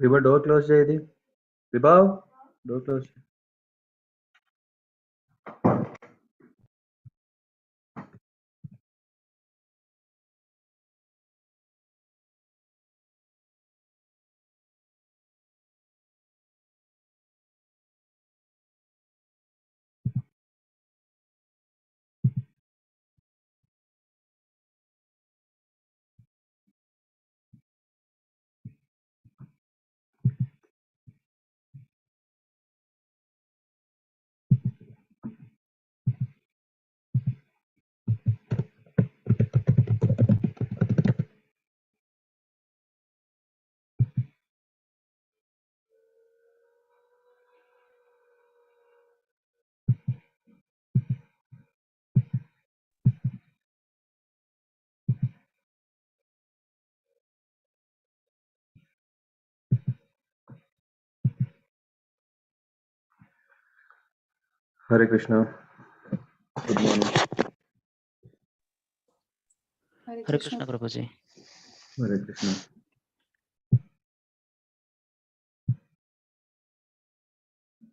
Vibha, door close Jayadi. Vibha, door close. Hare Krishna. Good morning. Hare Krishna Prabhuji. Hare Krishna.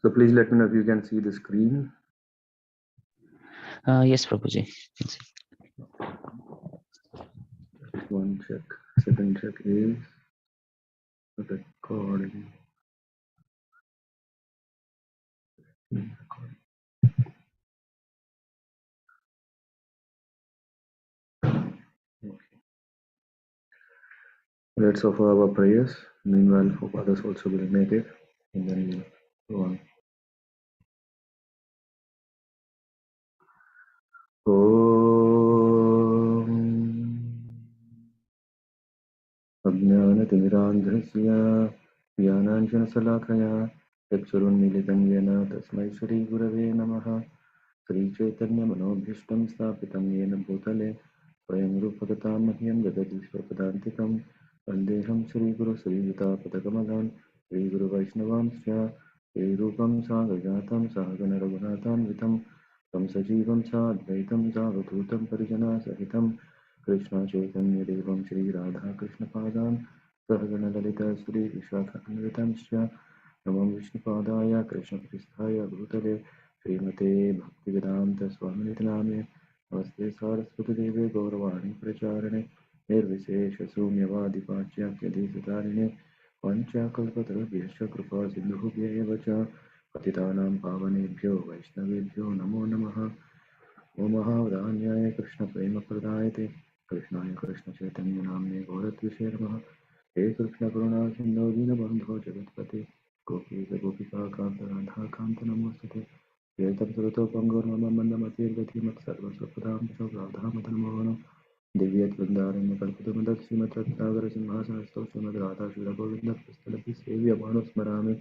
So please let me know if you can see the screen. Yes, Prabhuji. Just one check. Second check is recording. Let's offer our prayers. Meanwhile, hope others also will make it. And then we'll go on. ॐ अज्ञानतिमिरान्धस्य ज्ञानाञ्जनशलाकया चक्षुरुन्मीलितं येन तस्मै श्रीगुरवे नमः। श्रीचैतन्यमनोभीष्टं स्थापितं येन भूतले स्वयं रूपगतां मह्यं ददति स्वपदान्तिकं वन्देऽहं श्रीगुरु श्रीयुतापदकमलान् श्रीगुरुवैष्णवांश्च श्रीरूपं सागजातं सहगणरघुनाथान्वितं तं सजीवं साद्वैतं सावधूतं परिजनसहितं कृष्णचैतन्यदेवं श्रीराधाकृष्णपादान् सहगणललिता श्रीविशाखान्वितांश्च नमो विष्णुपादाय कृष्णपृष्ठाय भूतले श्रीमते भक्तिवेदांत स्वामिनिति नामे नमस्ते सारस्वतीदेवे गौरवाणी प्रचारिणे निर्विशेष शून्यवादिपाश्चात्यदेशतारिणे वञ्चाकल्पतरुभ्यश्च कृपा सिन्धुभ्य एव च पतितानां पावनेभ्यो वैष्णवेभ्यो नमो नमः। ओम महावदान्याय कृष्णप्रेमप्रदायते कृष्णाय कृष्णचैतन्यनाम्ने गौरद्विषे नमः। हे कृष्णकरुणा सिन्धो दीनबन्धो जगत्पते गोपीजगोपिकान्त नमोऽस्तुते। ये तत्सर्वतोपङ्गुर्मम मन्दमतिर्गतिमत्सर्वस्वपदां राधामदनमोहन दिव्यत्वन्दारण्यकल्पितमदक्षिमत्सागरसिंहासनस्थौ श्रीमद्राधाशीलगोविन्दपुस्तकं सेव्यमानो स्मरामि।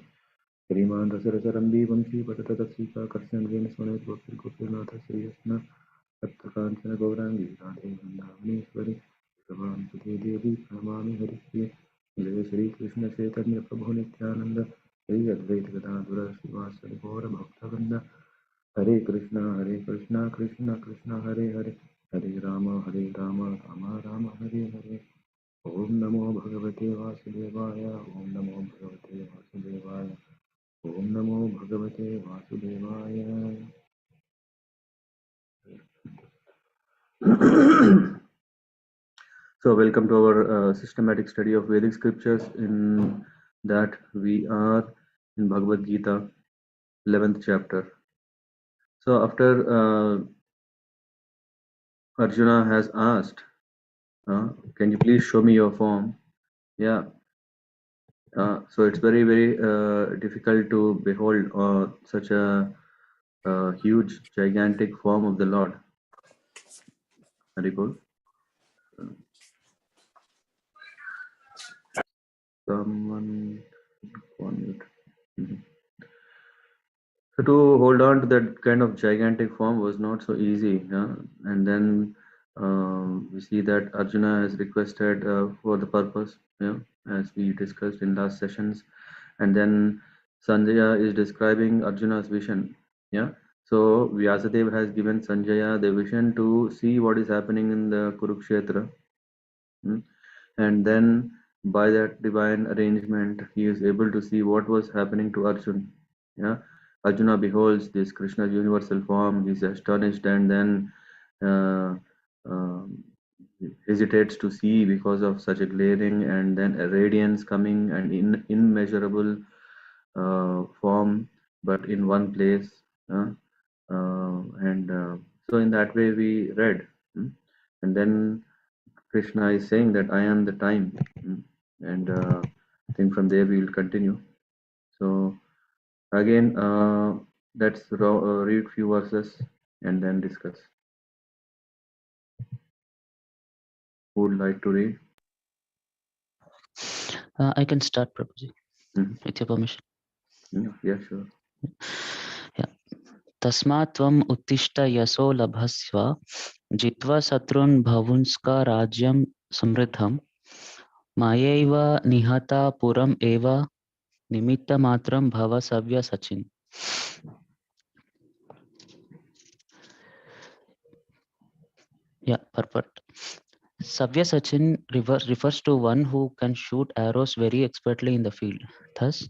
श्रीमान् रसरसरम्बीवंशी पततसीकाकर्षणेन स्मरेत् गोपीनाथ श्रीयस्न तप्तकाञ्चन गौराङ्गी राधे वृन्दावनेश्वरि प्रभां सुते देवी प्रणमामि हरिप्रिये। जय श्रीकृष्ण चैतन्य प्रभु नित्यानन्द श्री अद्वैत गदाधर श्रीवासरि गौरभक्तवृन्द। हरे कृष्णा कृष्णा कृष्णा हरे हरे हरे राम राम राम हरे हरे। ओम नमो भगवते वासुदेवाय ओम नमो भगवते वासुदेवाय ओम नमो भगवते वासुदेवाय। So welcome to our systematic study of Vedic scriptures. In that we are in Bhagavad Gita 11th chapter. So after Arjuna has asked, can you please show me your form? Yeah. So it's very difficult to behold such a huge gigantic form of the Lord. Very good. Someone one minute. Mhm. So to hold on to that kind of gigantic form was not so easy. And then we see that Arjuna has requested for the purpose, as we discussed in last sessions. And then Sanjaya is describing Arjuna's vision. Yeah. So Vyasadeva has given Sanjaya the vision to see what is happening in the Kurukshetra. And then by that divine arrangement, he is able to see what was happening to Arjuna. Yeah, Arjuna beholds this Krishna's universal form. He's astonished, and then uh, um, hesitates to see because of such a glaring and then a radiance coming and immeasurable form, but in one place. Uh, and so in that way we read. And then Krishna is saying that I am the time. And I think from there we will continue. So again, let's read few verses and then discuss. Who would like to read? I can start, Prabhuji, with your permission. Yeah, sure. Yeah. Tasmat tvam uttishta yaso labhasva jitva satrun bhavunska rajyam samriddham mayaiva nihata puram eva nimitta matram bhava savya sachin. Yeah, perfect. Savya Sachin refers to one who can shoot arrows very expertly in the field. Thus,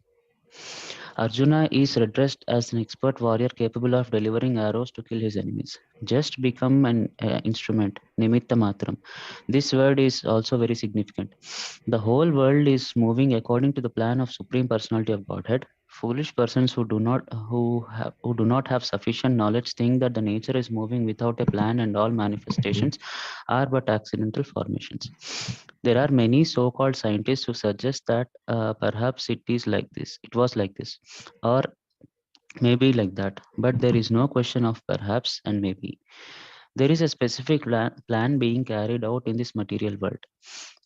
Arjuna is addressed as an expert warrior capable of delivering arrows to kill his enemies. Just become an instrument, nimitta matram. This word is also very significant. The whole world is moving according to the plan of Supreme Personality of Godhead. Foolish persons who do not have sufficient knowledge think that the nature is moving without a plan and all manifestations are but accidental formations. There are many so-called scientists who suggest that perhaps it was like this, or maybe like that. But there is no question of perhaps and maybe. There is a specific plan being carried out in this material world.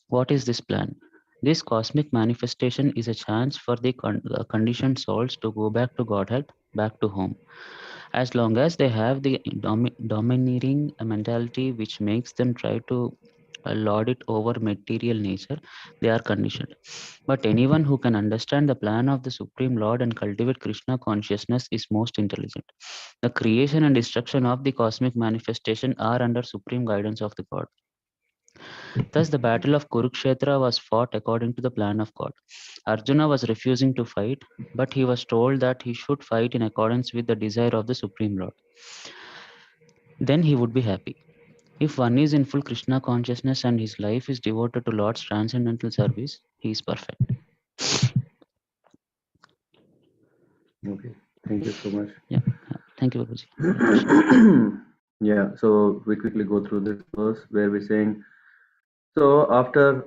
What is this plan? This cosmic manifestation is a chance for the conditioned souls to go back to Godhead, back to home. As long as they have the domineering mentality which makes them try to lord it over material nature, they are conditioned. But anyone who can understand the plan of the Supreme Lord and cultivate Krishna consciousness is most intelligent. The creation and destruction of the cosmic manifestation are under supreme guidance of the God. Thus, the battle of Kurukshetra was fought according to the plan of God. Arjuna was refusing to fight, but he was told that he should fight in accordance with the desire of the Supreme Lord. Then he would be happy. If one is in full Krishna consciousness and his life is devoted to Lord's transcendental service, he is perfect. Okay, thank you so much. Yeah. Thank you, Babaji. Yeah, so we quickly go through this verse where we're saying, so after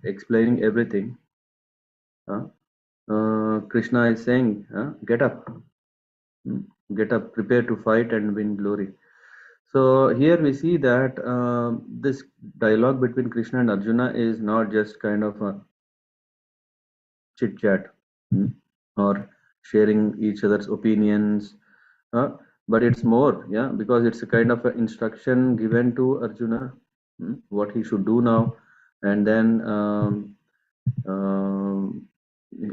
explaining everything, Krishna is saying, get up, get up, prepare to fight and win glory. So here we see that this dialogue between Krishna and Arjuna is not just kind of a chit chat or sharing each other's opinions, uh, but it's more, yeah, because it's a kind of a instruction given to Arjuna, what he should do now, and then um,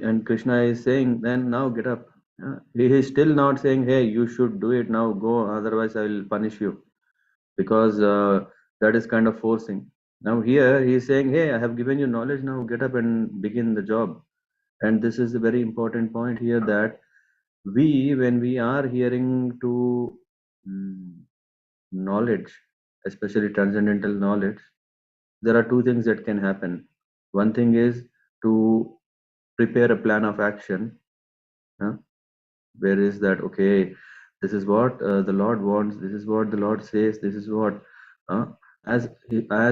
and Krishna is saying, then now get up. He is still not saying, hey, you should do it now, go, otherwise I will punish you, because that is kind of forcing. Now here he is saying, hey, I have given you knowledge, now get up and begin the job. And this is a very important point here, that when we are hearing to knowledge, especially transcendental knowledge, there are two things that can happen. One thing is to prepare a plan of action. Where is that, okay, this is what the Lord wants, this is what the Lord says, this is what uh, as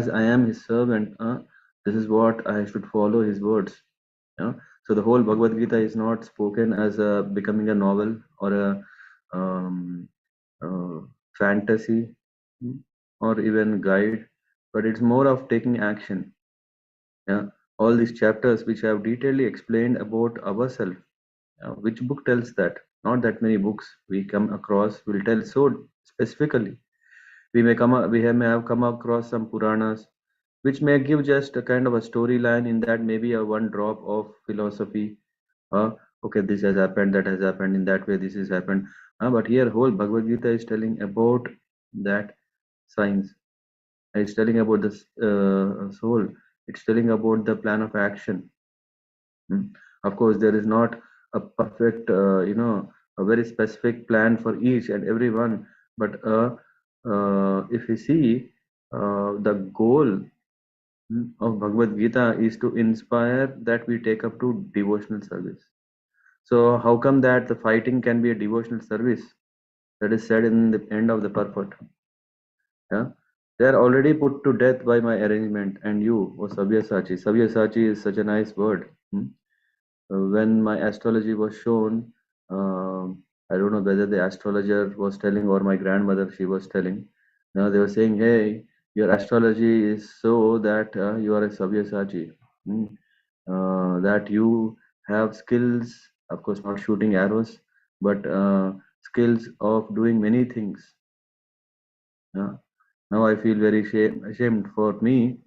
I am his servant, this is what I should follow his words. So the whole Bhagavad Gita is not spoken as a becoming a novel or a um, fantasy, or even guide, but it's more of taking action. Yeah, all these chapters which have detailedly explained about ourselves. Which book tells that? Not that many books we come across will tell so specifically. May have come across some Puranas, which may give just a kind of a storyline, in that maybe a one drop of philosophy. Okay, this has happened, that has happened, in that way this has happened. But here whole Bhagavad Gita is telling about that science. It's telling about the soul. It's telling about the plan of action. Of course, there is not a perfect, a very specific plan for each and every one. But if we see, the goal of Bhagavad Gita is to inspire that we take up to devotional service. So how come that the fighting can be a devotional service? That is said in the end of the purport. Yeah? They are already put to death by my arrangement, and you, O Sabyasachi. Sabyasachi is such a nice word. When my astrology was shown, I don't know whether the astrologer was telling or my grandmother, she was telling. Now they were saying, hey, your astrology is so that you are a Sabyasachi. Hmm. That you have skills, of course, not shooting arrows, but skills of doing many things. Now I feel very ashamed for me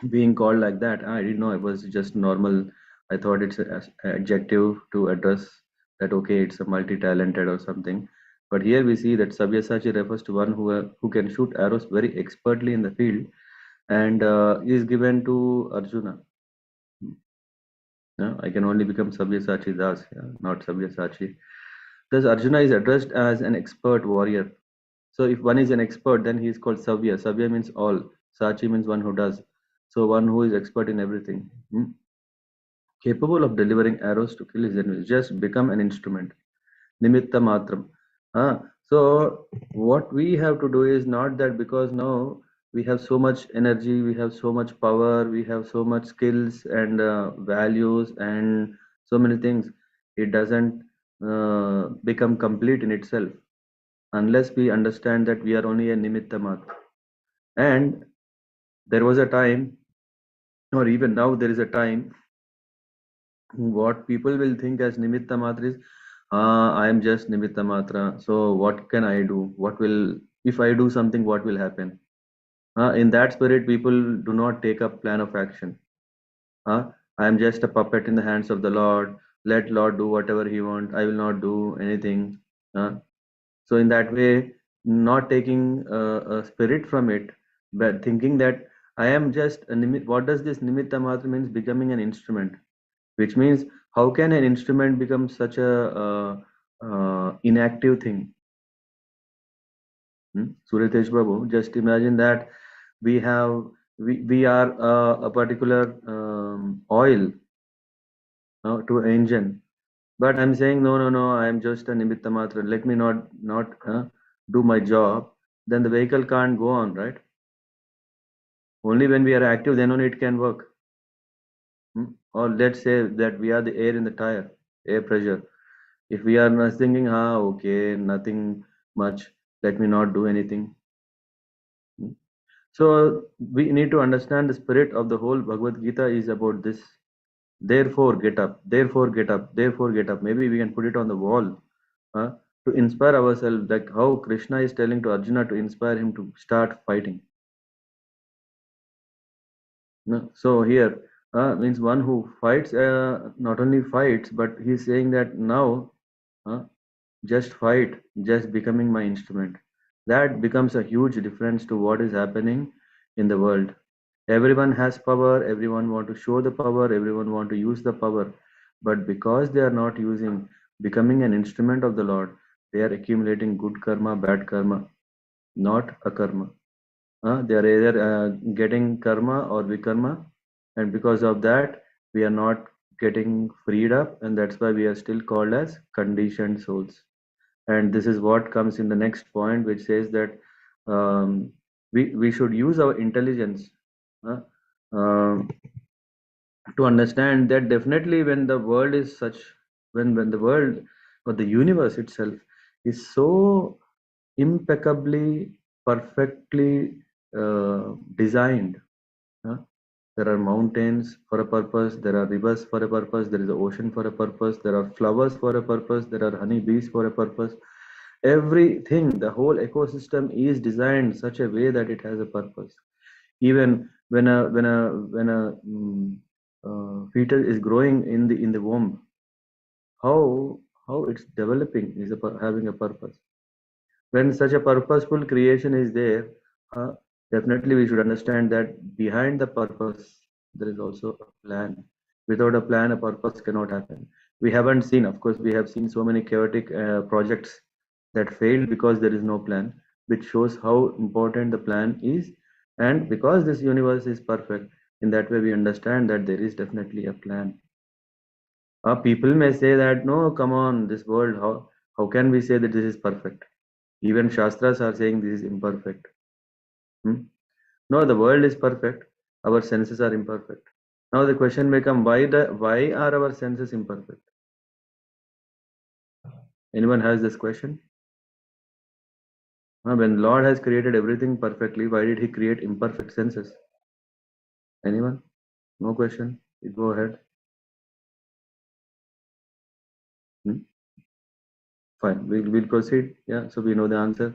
being called like that. I didn't know it was just normal. I thought it's an adjective to address that, okay, it's a multi-talented or something. But here we see that Sabyasachi refers to one who can shoot arrows very expertly in the field, and is given to Arjuna. Yeah, I can only become Sabyasachi Das, yeah, not Sabyasachi. Thus, Arjuna is addressed as an expert warrior. So, if one is an expert, then he is called Savya. Savya means all. Sachi means one who does. So, one who is expert in everything. Capable of delivering arrows to kill his enemies. Just become an instrument. Nimitta matram. So, what we have to do is not that because now we have so much energy, we have so much power, we have so much skills and values and so many things. It doesn't become complete in itself unless we understand that we are only a nimitta matra. And there was a time, or even now there is a time, what people will think as nimitta matra is, I am just nimitta matra. So what can I do? What will, if I do something, what will happen? In that spirit, people do not take up plan of action. I am just a puppet in the hands of the Lord. Let Lord do whatever He wants. I will not do anything. So in that way, not taking a spirit from it, but thinking that I am just a what does this nimitta matra means? Becoming an instrument, which means how can an instrument become such a inactive thing? Suretesh Babu, just imagine that we are a particular oil to an engine, but I'm saying no, I am just a nimitta matra. Let me not do my job. Then the vehicle can't go on, right? Only when we are active, then only it can work. Or let's say that we are the air in the tire, air pressure. If we are not thinking, okay, nothing much, let me not do anything. So we need to understand the spirit of the whole Bhagavad Gita is about this. Therefore, get up. Therefore, get up. Therefore, get up. Maybe we can put it on the wall to inspire ourselves, like how Krishna is telling to Arjuna to inspire him to start fighting. No? So here means one who fights, not only fights, but he's saying that now uh, just fight, just becoming my instrument. That becomes a huge difference to what is happening in the world. Everyone has power, everyone want to show the power, everyone want to use the power, but because they are not using, becoming an instrument of the Lord, they are accumulating good karma, bad karma, not a karma. They are either getting karma or vikarma, and because of that, we are not getting freed up, and that's why we are still called as conditioned souls. And this is what comes in the next point, which says that we should use our intelligence uh, uh, to understand that definitely when the world is such, when the world or the universe itself is so impeccably, perfectly designed. uh, there are mountains for a purpose, there are rivers for a purpose, there is an ocean for a purpose, there are flowers for a purpose, there are honey bees for a purpose. Everything, the whole ecosystem is designed such a way that it has a purpose. Even when a fetus is growing in the womb, how it's developing is having a purpose. When such a purposeful creation is there, Definitely we should understand that behind the purpose there is also a plan. Without a plan, a purpose cannot happen. We haven't seen, of course, we have seen so many chaotic projects that failed because there is no plan, which shows how important the plan is. And because this universe is perfect, in that way we understand that there is definitely a plan. People may say that, no, come on, this world, how can we say that this is perfect? Even Shastras are saying this is imperfect. Hmm? No, the world is perfect. Our senses are imperfect. Now the question may come, why are our senses imperfect? Anyone has this question? When Lord has created everything perfectly, why did He create imperfect senses? Anyone? No question. You go ahead. Hmm? Fine. We'll proceed. Yeah. So we know the answer.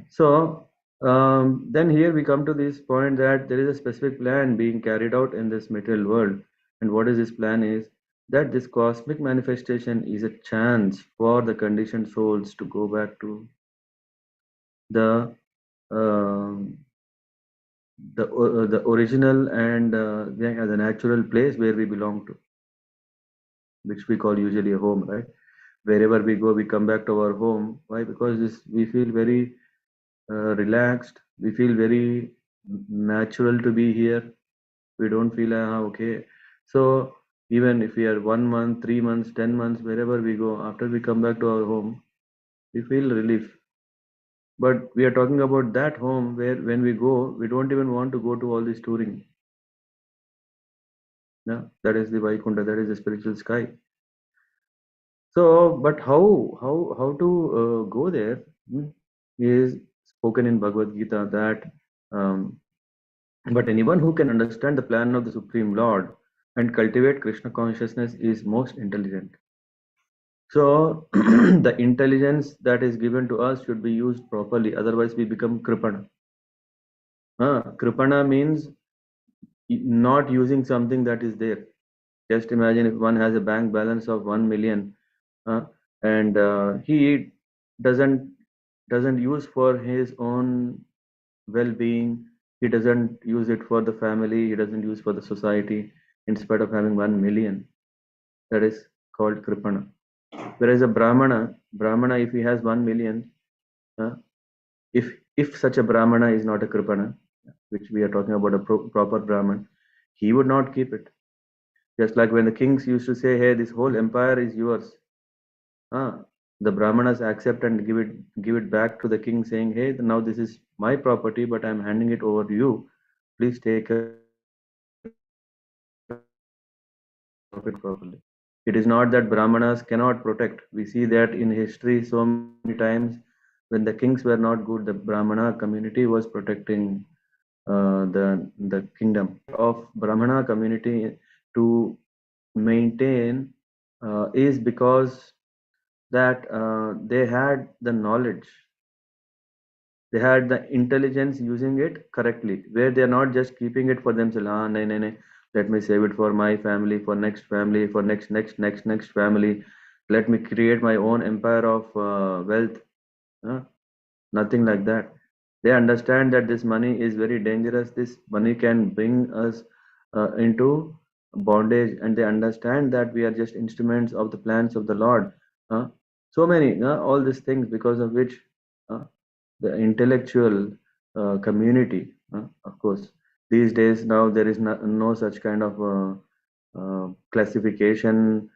So then here we come to this point that there is a specific plan being carried out in this material world. And what is this plan is that this cosmic manifestation is a chance for the conditioned souls to go back to the um the original and the natural place where we belong to, which we call usually a home, right? Wherever we go, we come back to our home. Why? Because we feel very relaxed. We feel very natural to be here. We don't feel okay. So even if we are 1 month, 3 months, 10 months, wherever we go, after we come back to our home, we feel relief. But we are talking about that home where when we go, we don't even want to go to all this touring. Yeah, that is the Vaikunta, that is the spiritual sky. So, but how to go there is spoken in Bhagavad Gita that um, but anyone who can understand the plan of the Supreme Lord and cultivate Krishna consciousness is most intelligent. So, the intelligence that is given to us should be used properly, otherwise, we become Kripana. Kripana means not using something that is there. Just imagine if one has a bank balance of 1 million and he doesn't doesn't use for his own well-being. He doesn't use it for the family. He doesn't use for the society. In spite of having 1 million, that is called kripana. Whereas a brahmana, if he has 1 million, uh, if such a brahmana is not a kripana, which we are talking about a proper brahman, he would not keep it. Just like when the kings used to say, "Hey, this whole empire is yours," the brahmanas accept and give it back to the king, saying, "Hey, now this is my property, but I'm handing it over to you. Please take care of it properly." It is not that brahmanas cannot protect. We see that in history so many times when the kings were not good, the brahmana community was protecting the kingdom. Of brahmana community to maintain is because that they had the knowledge, they had the intelligence using it correctly, where they are not just keeping it for themselves. Nay, nay, nay, let me save it for my family, for next family. Let me create my own empire of wealth. uh, Nothing like that. They understand that this money is very dangerous. This money can bring us into bondage, and they understand that we are just instruments of the plans of the Lord. Uh, so many, all these things because of which uh, the intellectual community, of course, these days now there is no such kind of classification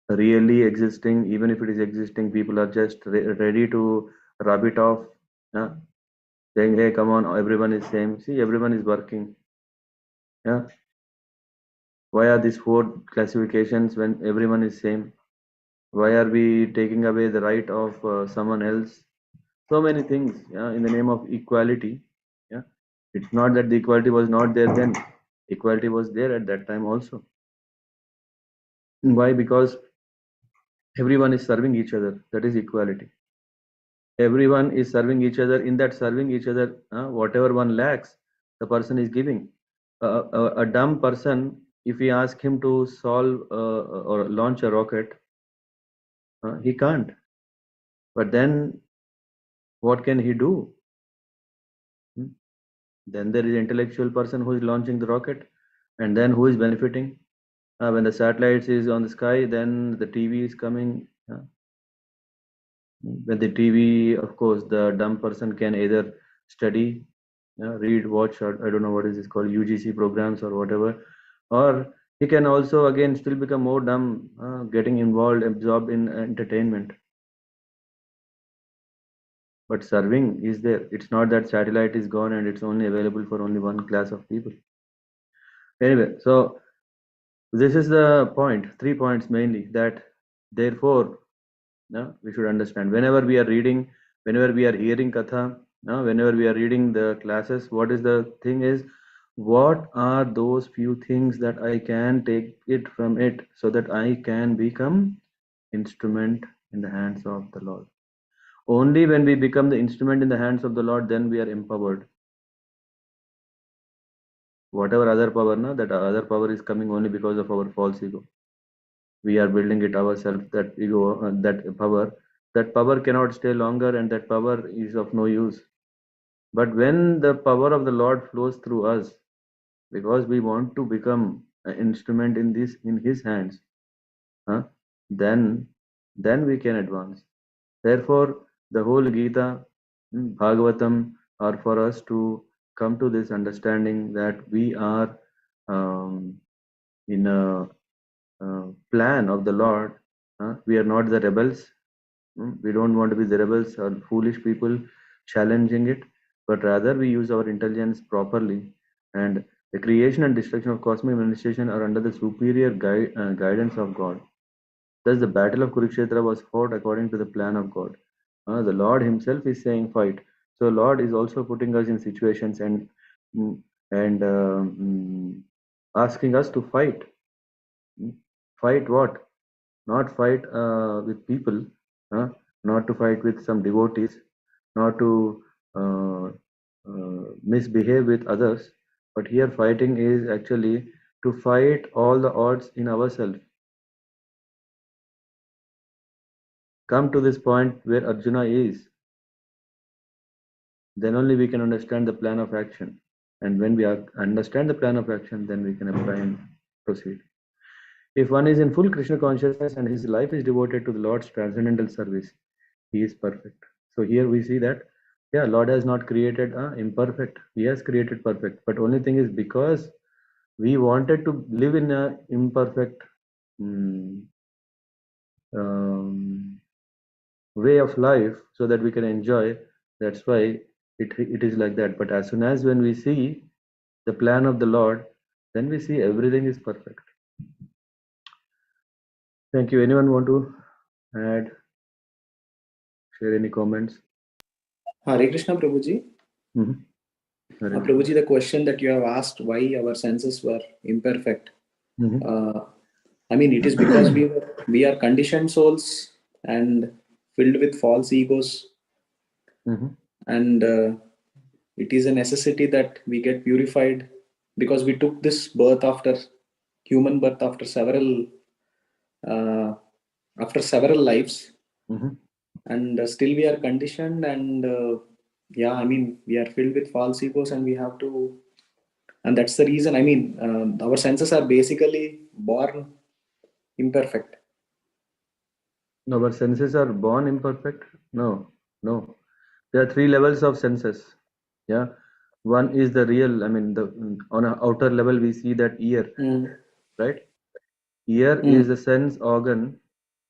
really existing. Even if it is existing, people are just ready to rub it off, uh, saying, "Hey, come on, everyone is same." See, everyone is working. Yeah, why are these four classifications when everyone is same? Why are we taking away the right of someone else? So many things, yeah, in the name of equality. Yeah, it's not that the equality was not there then. Equality was there at that time also. Why? Because everyone is serving each other. That is equality. Everyone is serving each other. In that serving each other, whatever one lacks, the person is giving. A dumb person, if we ask him to solve or launch a rocket, he can't. But then what can he do? Then there is intellectual person who is launching the rocket, and then who is benefiting? When the satellites is on the sky, then the TV is coming. When the TV, of course, the dumb person can either study, read, watch, or I don't know what is this called, UGC programs or whatever, or he can also again still become more dumb, getting involved, absorbed in entertainment. But serving is there. It's not that satellite is gone and it's only available for only one class of people. Anyway, so this is the point, 3 points mainly, that therefore we should understand. Whenever we are reading, whenever we are hearing katha, whenever we are reading the classes, what is the thing is, what are those few things that I can take it from it so that I can become instrument in the hands of the Lord. Only when we become the instrument in the hands of the Lord, then we are empowered. Whatever other power, that other power is coming only because of our false ego. We are building it ourselves, that ego, that power cannot stay longer, and that power is of no use. But when the power of the Lord flows through us, because we want to become an instrument in his hands, then we can advance. Therefore the whole Gita, Bhagavatam, are for us to come to this understanding that we are in a plan of the Lord. We are not the rebels. We don't want to be the rebels or foolish people challenging it, but rather we use our intelligence properly. And the creation and destruction of cosmic manifestation are under the superior guidance of God. Thus, the battle of Kurukshetra was fought according to the plan of God. The Lord Himself is saying, "Fight." So, Lord is also putting us in situations mm, and asking us to fight. Fight what? Not fight with people, uh, not to fight with some devotees, not to uh, misbehave with others, but here fighting is actually to fight all the odds in ourselves. Come to this point where Arjuna is, then only we can understand the plan of action. And when we understand the plan of action, then we can apply and proceed. If one is in full Krishna consciousness and his life is devoted to the Lord's transcendental service, he is perfect. So here we see that, yeah, Lord has not created imperfect. He has created perfect. But only thing is, because we wanted to live in a imperfect mm, um, way of life so that we can enjoy, that's why it is like that. But as soon as when we see the plan of the Lord, then we see everything is perfect. Thank you. Anyone want to add, share any comments? Hare Krishna, Prabhuji. Prabhuji, the question that you have asked, why our senses were imperfect. I mean, it is because we are conditioned souls and filled with false egos. And it is a necessity that we get purified, because we took this birth after human birth after several lives. And still we are conditioned, and yeah, I mean, we are filled with false egos, and we have to, and that's the reason, I mean, our senses are basically born imperfect. Our senses are born imperfect? No. There are 3 levels of senses. Yeah. One is the real, I mean, on an outer level we see that ear, right? Ear is a sense organ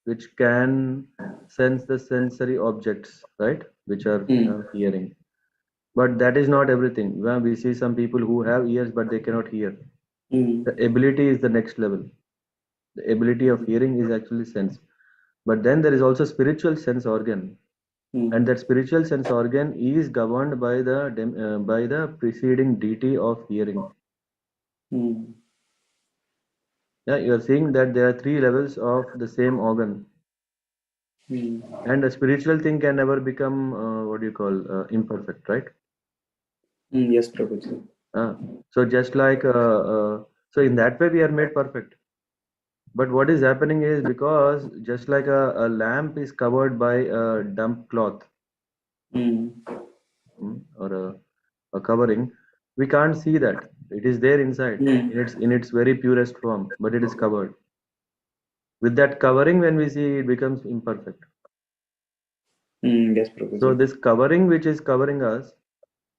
which can sense the sensory objects, right? Which are hearing. But that is not everything. We see some people who have ears but they cannot hear. The ability is the next level. The ability of hearing is actually sense. But then there is also spiritual sense organ, and that spiritual sense organ is governed by the preceding deity of hearing. Yeah, you are seeing that there are 3 levels of the same organ, and a spiritual thing can never become imperfect, right? Yes, Prabhuji. So just like so in that way we are made perfect. But what is happening is, because just like a lamp is covered by a damp cloth, or a covering, We can't see that. It is there inside, in its very purest form, but it is covered. With that covering, when we see, it becomes imperfect. Yes, So Prabhuji. this covering which is covering us,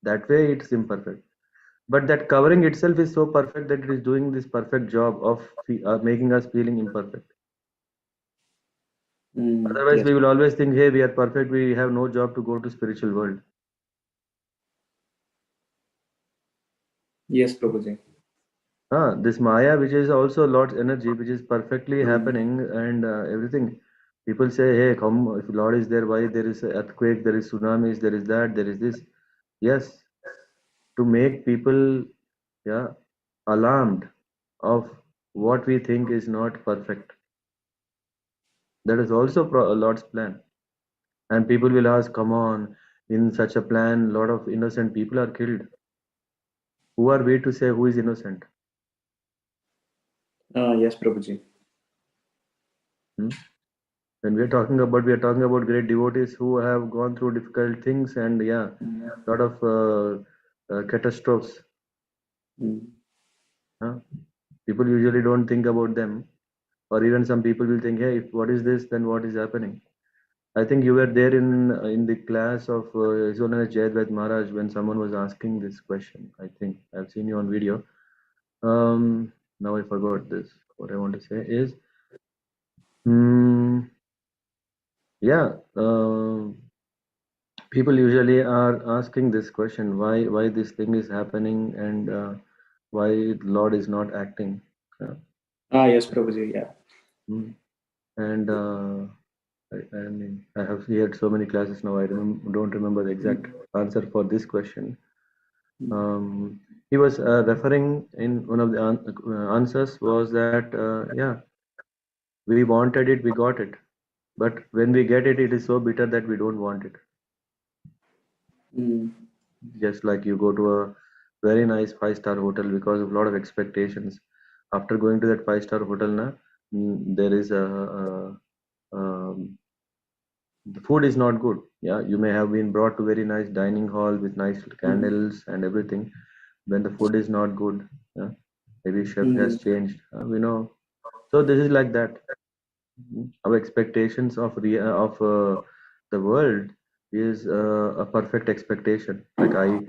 that way it's imperfect. But that covering itself is so perfect that it is doing this perfect job of making us feeling imperfect. Otherwise, Yes. we will always think, hey, we are perfect. We have no job to go to spiritual world. Yes, Prabhuji. This Maya, which is also Lord's energy, which is perfectly happening and everything. People say, hey, come, if Lord is there, why there is an earthquake, there is tsunamis, there is that, there is this. Yes, to make people, yeah, alarmed of what we think is not perfect. That is also Lord's plan. And people will ask, come on, in such a plan, a lot of innocent people are killed. Who are we to say who is innocent? Yes, Prabhuji. Hmm? When we are talking about great devotees who have gone through difficult things and lot of catastrophes. People usually don't think about them, or even some people will think, hey, what is this? Then what is happening? I think you were there in the class of His Holiness Jayadvaita Maharaj when someone was asking this question. I think I've seen you on video. Now I forgot this. What I want to say is, mm, yeah, people usually are asking this question: why this thing is happening, and why Lord is not acting. Uh, Yes, Prabhuji. Yeah. mm, and I mean, I have heard so many classes now. I don't remember the exact answer for this question. He was referring in one of the answers was that we wanted it, we got it, but when we get it, it is so bitter that we don't want it. Just like you go to a very nice five-star hotel because of a lot of expectations. After going to that five-star hotel, there is the food is not good. Yeah, you may have been brought to very nice dining hall with nice candles and everything. When the food is not good, yeah, maybe chef has changed. We know. So this is like that. Our expectations of the world is a perfect expectation. Like I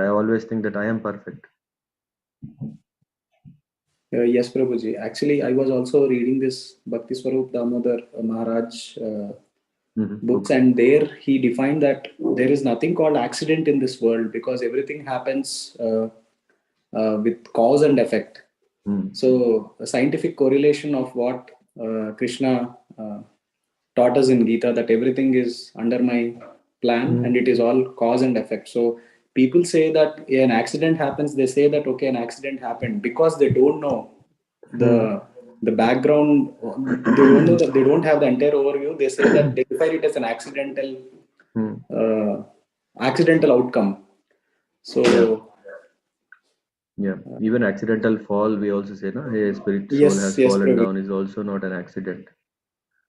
always think that I am perfect. Yes, Prabhuji. Actually, I was also reading this Bhakti Swarup Damodar Maharaj books, and there he defined that there is nothing called accident in this world because everything happens with cause and effect. So, a scientific correlation of what Krishna taught us in Gita, that everything is under my plan and it is all cause and effect. So, people say that an accident happens, they say that okay, an accident happened because they don't know the background. They don't know that, they don't have the entire overview. They say that they define it as an uh, accidental outcome. So Yeah, even accidental fall, we also say, no, hey, spirit soul yes, has yes, fallen Praveen. down is also not an accident.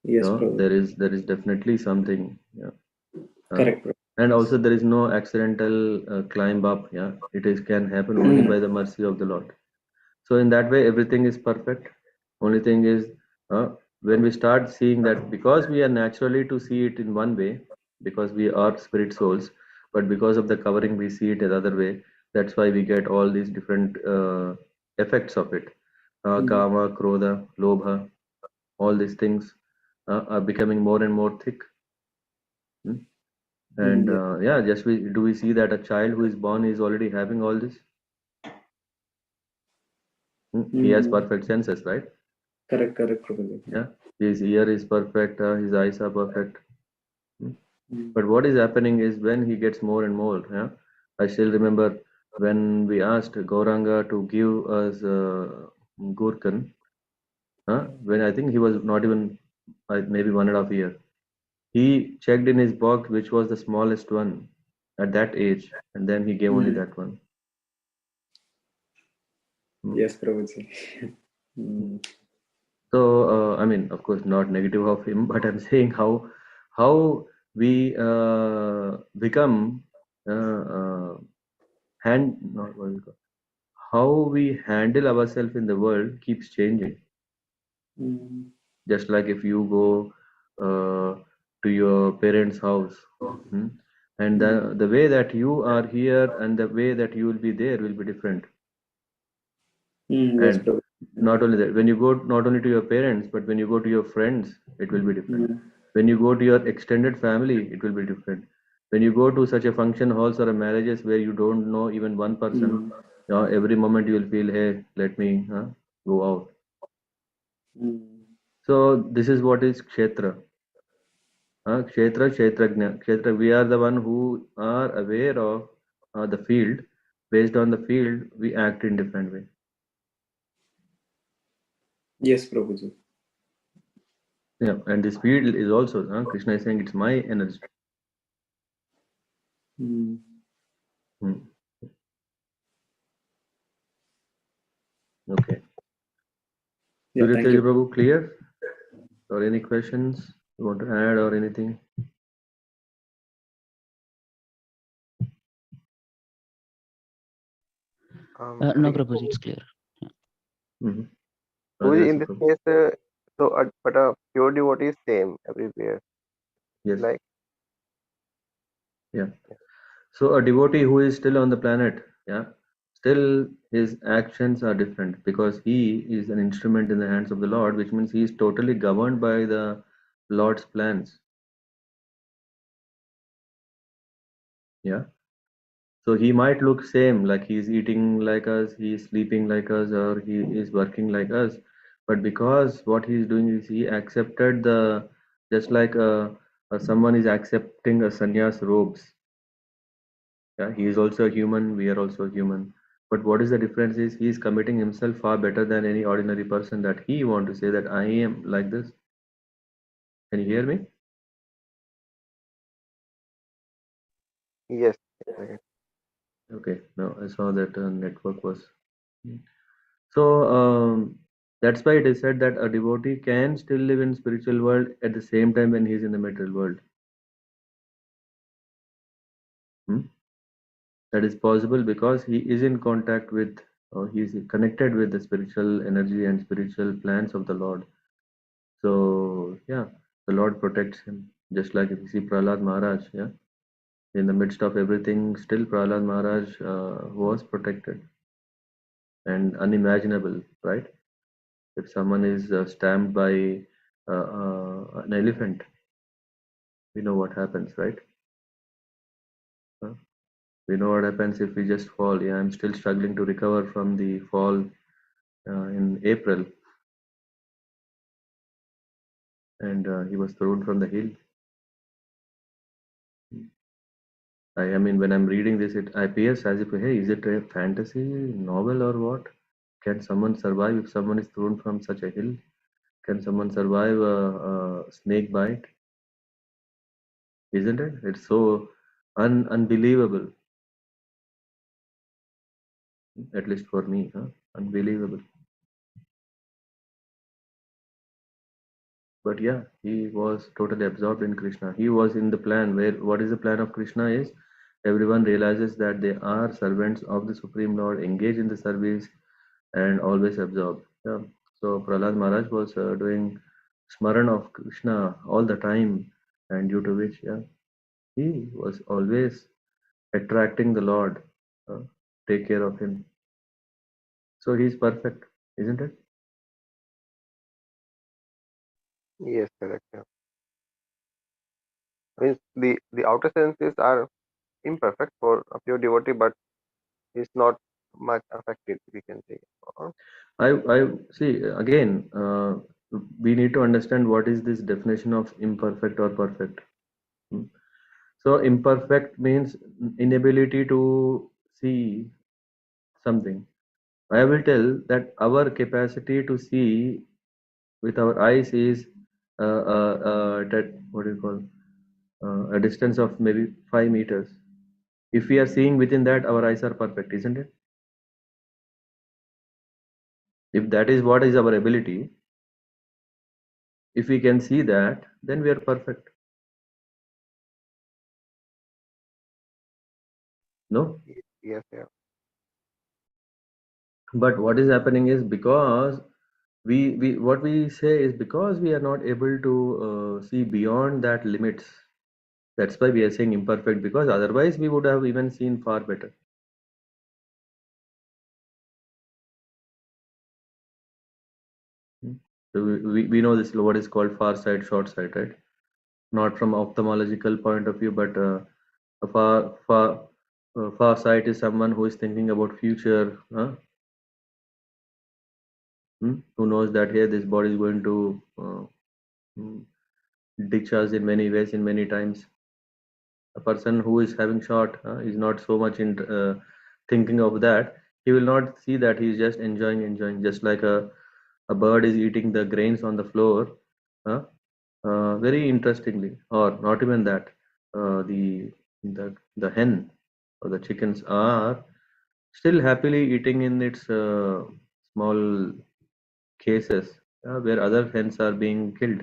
Yes, So Praveen. there is definitely something. Yeah. Correct, Praveen. And also there is no accidental climb up. Yeah, it is can happen only by the mercy of the Lord. So in that way, everything is perfect. Only thing is, uh, when we start seeing that, because we are naturally to see it in one way, because we are spirit souls, but because of the covering, we see it another way. That's why we get all these different effects of it. Kama, Krodha, Lobha, all these things are becoming more and more thick. Hmm? And Yes. just we see that a child who is born is already having all this. He has perfect senses, right? Correct, correct, Praveen. Yeah, his ear is perfect, his eyes are perfect. But what is happening is when he gets more and more, yeah. I still remember when we asked Gauranga to give us Gurkhan, when I think he was not even maybe 1.5 years. He checked in his box which was the smallest one at that age, and then he gave only that one. Yes, Praveen. So I mean, of course, not negative of him, but I'm saying how we become uh, uh, how we handle ourselves in the world keeps changing. Just like if you go to your parents' house, and the way that you are here and the way that you will be there will be different. Yes, And not only that, when you go not only to your parents, but when you go to your friends, it will be different. When you go to your extended family, it will be different. When you go to such a function halls or a marriages where you don't know even one person, every moment you will feel, hey, let me go out. So this is what is kshetra. Kshetra, kshetrajna. Kshetra, we are the one who are aware of the field. Based on the field, we act in different way. Yes, Prabhuji. Yeah, and this field is also, Krishna is saying it's my energy. Okay. Yeah, thank you. Prabhu, clear? Or any questions you want to add or anything? No, Prabhuji, it's clear. Prabhuji, in this case, but a pure devotee is same everywhere. Yes. Like, yeah. So a devotee who is still on the planet, still his actions are different because he is an instrument in the hands of the Lord, which means he is totally governed by the Lord's plans. Yeah. So he might look same, like he's eating like us, he's sleeping like us, or he is working like us. But because what he's doing is he accepted just like someone is accepting a sannyas robes. Yeah, he is also a human, we are also human. But what is the difference is he is committing himself far better than any ordinary person that he want to say that I am like this. Can you hear me? yes. Okay, no, I saw that network was. So that's why it is said that a devotee can still live in spiritual world at the same time when he is in the material world. That is possible because he is in contact with, or he is connected with the spiritual energy and spiritual plans of the Lord. So yeah, the Lord protects him. Just like if you see Prahlad Maharaj, in the midst of everything, still Prahlad Maharaj was protected and unimaginable, right? If someone is stamped by an elephant, we know what happens, right? We know what happens if we just fall. Yeah, I'm still struggling to recover from the fall in April, and he was thrown from the hill. I mean, when I'm reading this, it appears as if, hey, is it a fantasy novel or what? Can someone survive if someone is thrown from such a hill? Can someone survive a snake bite? Isn't it? It's so unbelievable, at least for me, unbelievable. But yeah, he was totally absorbed in Krishna. He was in the plan where what is the plan of Krishna is everyone realizes that they are servants of the Supreme Lord, engage in the service and always absorb. Yeah. So Prahlad Maharaj was doing smaran of Krishna all the time, and due to which, he was always attracting the Lord, take care of him. So he's perfect, isn't it? Yes, correct. Yeah. Means the outer senses are imperfect for a pure devotee, but it's not much affected, we can say. Or, I see again. We need to understand what is this definition of imperfect or perfect. So imperfect means inability to see something. I will tell that our capacity to see with our eyes is that what do you call a distance of maybe 5 meters. If we are seeing within that, our eyes are perfect, isn't it? If that is what is our ability, if we can see that, then we are perfect. No? yes, yeah. But what is happening is because what we say is because we are not able to see beyond that limits. That's why we are saying imperfect, because otherwise we would have even seen far better. So we know this, what is called far sight, short sight, right? Not from ophthalmological point of view, but a far sight is someone who is thinking about future, who knows that here this body is going to mm, ditch us in many ways, in many times. A person who is having short is not so much in thinking of that. He will not see that. He is just enjoying, just like a bird is eating the grains on the floor, uh, very interestingly. Or not even that, the hen or the chickens are still happily eating in its small cases, where other hens are being killed.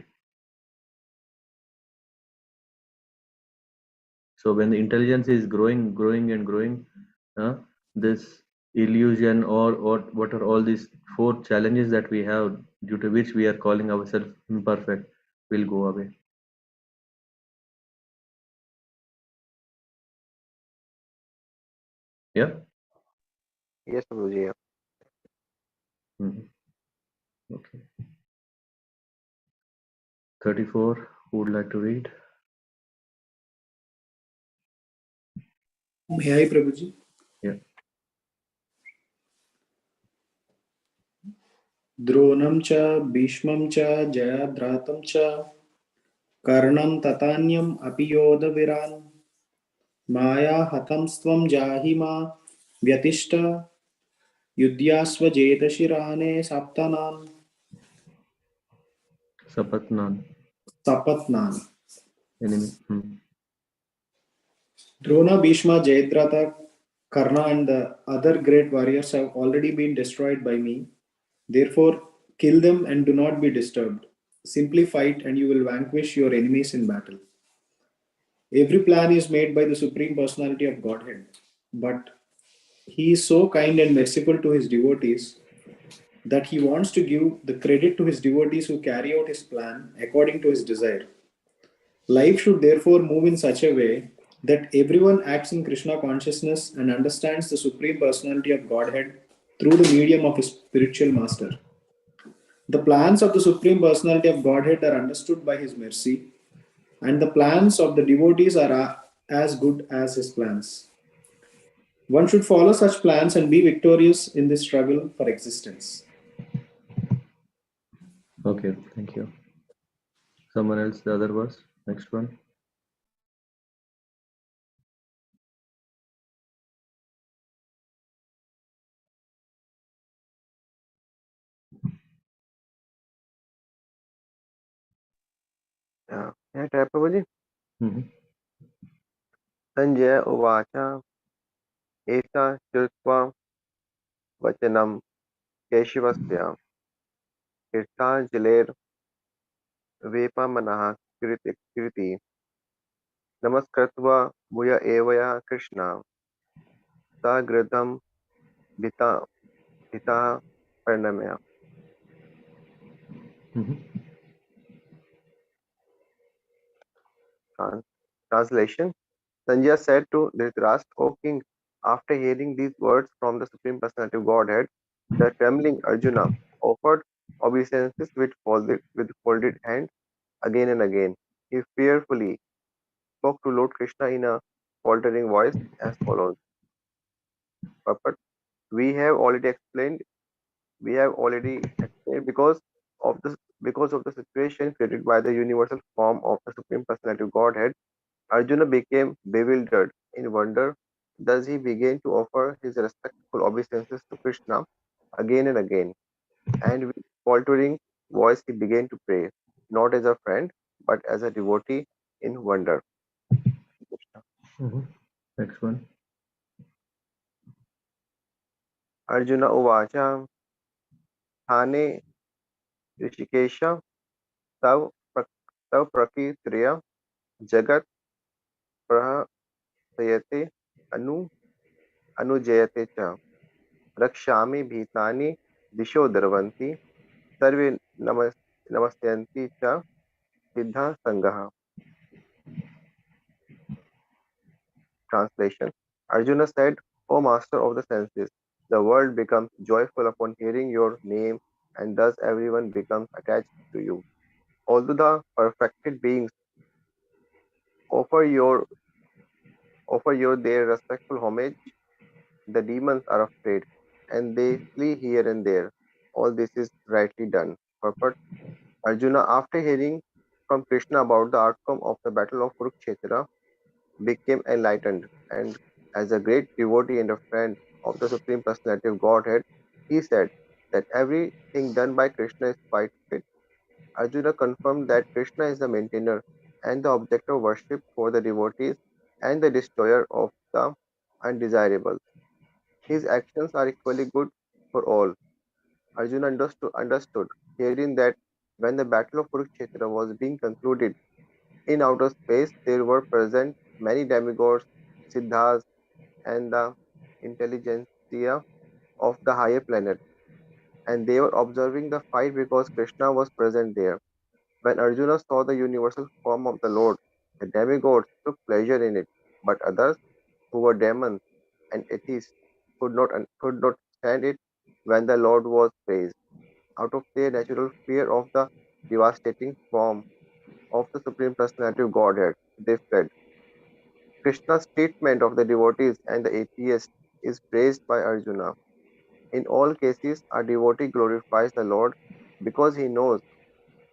So when the intelligence is growing and growing, this illusion, or what are all these four challenges that we have, due to which we are calling ourselves imperfect, will go away. Yeah. Yes, Prabhuji. Yeah. Mhm. Okay. 34. Who would like to read? May I, Prabhuji? Yeah. द्रोणं च भीष्मं च जयद्रथं च कर्णं तथान्यम् अपि योधवीरान् माया हतंस्त्वं जाहिमा व्यतिष्ठ युध्यास्व जेतशिराने सप्तनान् Sapatnan. sapatnan. Enemy. Drona, Bhishma, Jayadratha, Karna, and the other great warriors have already been destroyed by me. Therefore, kill them and do not be disturbed. Simply fight, and you will vanquish your enemies in battle. Every plan is made by the Supreme Personality of Godhead, but He is so kind and merciful to His devotees that He wants to give the credit to His devotees who carry out His plan according to His desire. Life should therefore move in such a way that everyone acts in Krishna consciousness and understands the Supreme Personality of Godhead through the medium of a spiritual master. The plans of the Supreme Personality of Godhead are understood by His mercy, and the plans of the devotees are as good as His plans. One should follow such plans and be victorious in this struggle for existence. Okay. Thank you. Someone else, the other verse. Next one. Yeah, try, Prabhuji. Mhm. Sanjay Uvacha Eta Shruत्वा Vachanam Keshivasya Kirtanjalir Vepamanah Kriti Namaskritva Bhuya Evaya Krishna Sagridham Bita Bita Pranamya. Mhm. Trans- Translation. Sanjaya said to Dhritarashtra, O king, after hearing these words from the Supreme Personality of Godhead, the trembling Arjuna offered obeisances with folded hands again and again. He fearfully spoke to Lord Krishna in a faltering voice as follows. Purport. We have already explained because of the situation created by the universal form of the Supreme Personality of Godhead, Arjuna became bewildered in wonder. Thus he began to offer his respectful obeisances to Krishna again and again, and with faltering voice he began to pray, not as a friend, but as a devotee in wonder. Mhm. Next one. Arjuna Uvacha Thane Rishikesha Tav Tav Prakitriya Jagat Prahayate Anu Anujayate Cha. Rakshami bhitani disho darvanti sarve namastyanti cha siddha sangaha. Translation. Arjuna said, O master of the senses, the world becomes joyful upon hearing your name, and thus everyone becomes attached to you. Although the perfected beings offer your offer you their respectful homage, the demons are afraid, and they flee here and there. All this is rightly done. Purport. Arjuna, after hearing from Krishna about the outcome of the battle of Kurukshetra, became enlightened, and as a great devotee and a friend of the Supreme Personality of Godhead, he said that everything done by Krishna is quite fit. Arjuna confirmed that Krishna is the maintainer and the object of worship for the devotees and the destroyer of the undesirables. His actions are equally good for all. Arjuna understood, hearing that when the battle of Kurukshetra was being concluded, in outer space there were present many demigods, siddhas, and the intelligentsia of the higher planet, and they were observing the fight because Krishna was present there. When Arjuna saw the universal form of the Lord, the demigods took pleasure in it, but others, who were demons and atheists, could not stand it when the Lord was praised. Out of their natural fear of the devastating form of the Supreme Personality of Godhead, they fled. Krishna's treatment of the devotees and the atheists is praised by Arjuna. In all cases, a devotee glorifies the Lord because he knows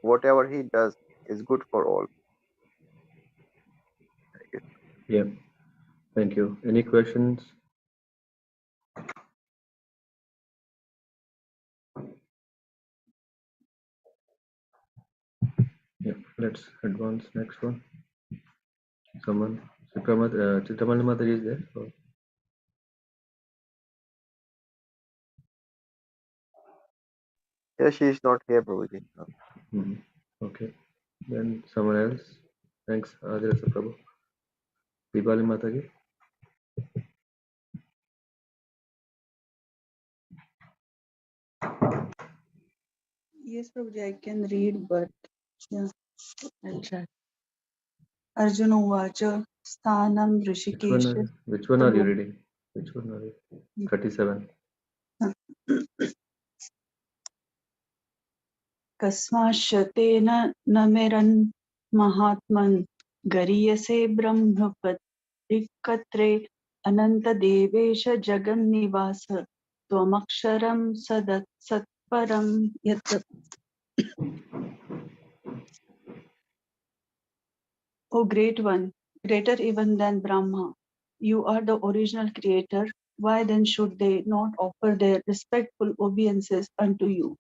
whatever he does is good for all. Yeah, thank you. Any questions? Yeah, let's advance next one. Someone, Chitramal Mother is there? Or? Yes, she is not here, Prabhuji. Okay, then someone else. Thanks, Adirasa Prabhu. Dipali Mataji. Yes, Prabhuji, I can read, but yeah, I'll try. Arjuna Uvacha Sthanam Rishikesh. Which one are you reading? Which one are you? 37. Kasmashatena Nameran Mahatman Gariyase Brahmapatre Ananta Devesha Jagam Nivasa Twamaksharam Sadat Satparam Yat. O Great One, greater even than Brahma, you are the original creator. Why then should they not offer their respectful obeisances unto you?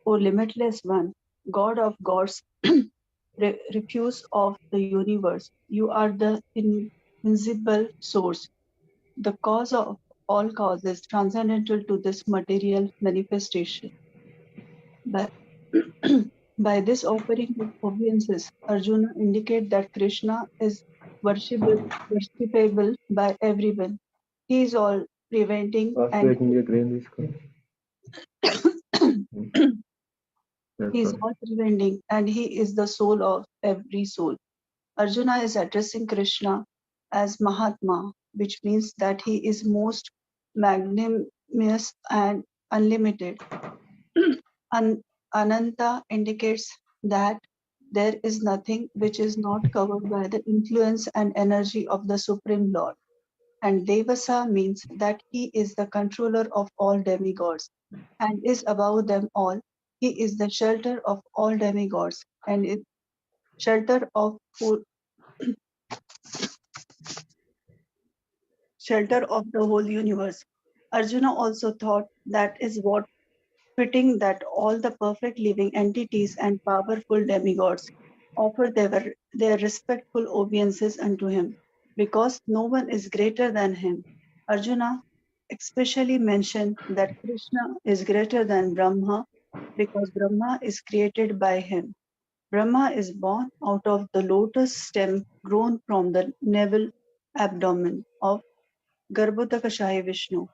O limitless One, God of gods, refuse of the universe, you are the invisible source, the cause of all causes, transcendental to this material manifestation. By, by this offering of obeisances, Arjuna indicate that Krishna is worshipable by everyone. He is all preventing and he is all preventing and he is the soul of every soul. Arjuna is addressing Krishna as Mahatma, which means that he is most magnanimous and unlimited. Ananta indicates that there is nothing which is not covered by the influence and energy of the Supreme Lord. And Devasa means that he is the controller of all demigods and is above them all. He is the shelter of all demigods and is shelter of shelter of the whole universe. Arjuna also thought that is what fitting that all the perfect living entities and powerful demigods offer their respectful obeisances unto him, because no one is greater than him. Arjuna especially mentioned that Krishna is greater than Brahma because Brahma is created by him. Brahma is born out of the lotus stem grown from the navel abdomen of Garbhodakashayi Vishnu.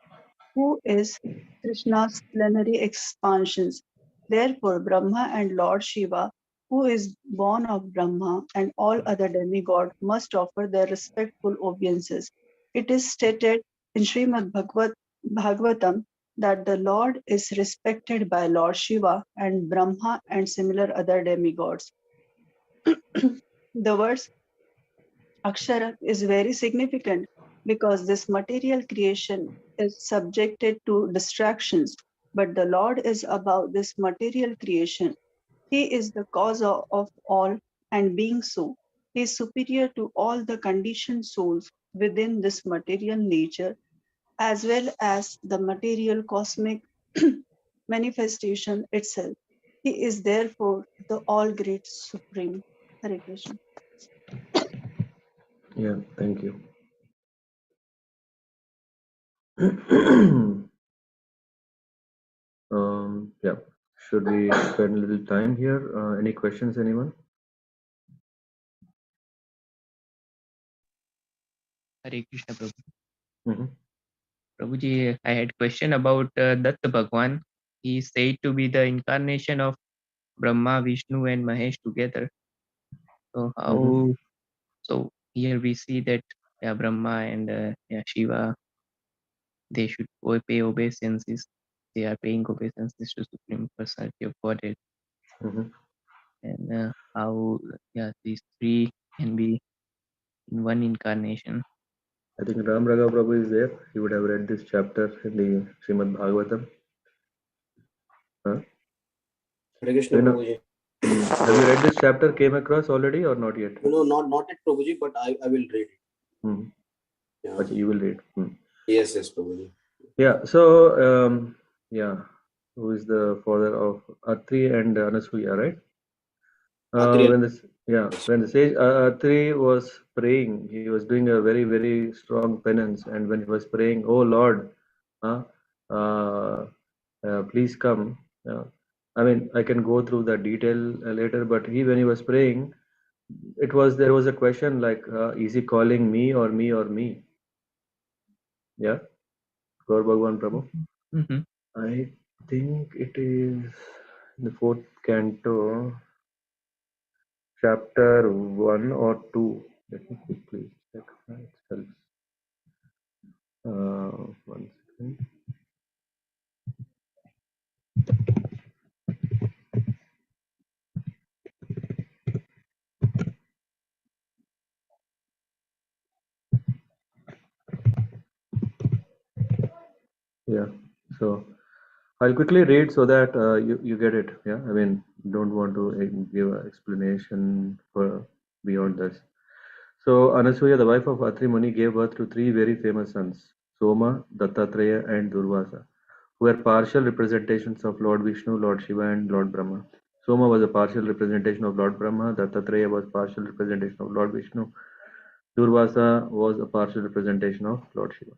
who is Krishna's plenary expansions. Therefore, Brahma and Lord Shiva, who is born of Brahma, and all other demigods must offer their respectful obeisances. It is stated in Srimad Bhagavatam that the Lord is respected by Lord Shiva and Brahma and similar other demigods. The words Akshara is very significant because this material creation is subjected to distractions, but the Lord is above this material creation. He is the cause of all, and being so, He is superior to all the conditioned souls within this material nature, as well as the material cosmic manifestation itself. He is therefore the all great supreme. Hare Krishna. Yeah, thank you. Yeah, should we spend a little time here? Any questions, anyone? Hare Krishna, Prabhu. Mm-hmm. Prabhuji, I had question about Datta Bhagwan. He is said to be the incarnation of Brahma, Vishnu, and Mahesh together. So how? Mm-hmm. So here we see that Brahma and Shiva, they should pay obeisances. They are paying obeisances to Supreme Personality of Godhead. Mm-hmm. And how these three can be in one incarnation. I think Ram Raghav Prabhu is there. He would have read this chapter in the Srimad Bhagavatam. Huh? Hare Krishna, You know, Prabhuji. have you read this chapter? Came across already or not yet? No, not yet, Prabhuji, but I will read it. Mm-hmm. Yeah. Okay, you will read. Yes, Prabhuji. Yeah. So, who is the father of Atri and Anasuya, right? Atri. When the sage Atri was praying, he was doing a very, very strong penance, and when he was praying, "Oh Lord, uh, please come." I mean, I can go through the detail later, but when he was praying, there was a question like, "Is he calling me or me or me?" Yeah, Gaur Bhagwan Prabhu. Mm-hmm. I think it is the fourth canto, chapter 1 or 2. Let me quickly check itself. 1 second. Yeah, so I'll quickly read so that you get it. Yeah, I mean, don't want to give an explanation for beyond this. So Anasuya, the wife of Atri Muni, gave birth to three very famous sons, Soma, Dattatreya, and Durvasa, who were partial representations of Lord Vishnu, Lord Shiva, and Lord Brahma. Soma was a partial representation of Lord Brahma, Dattatreya was partial representation of Lord Vishnu, Durvasa was a partial representation of Lord Shiva.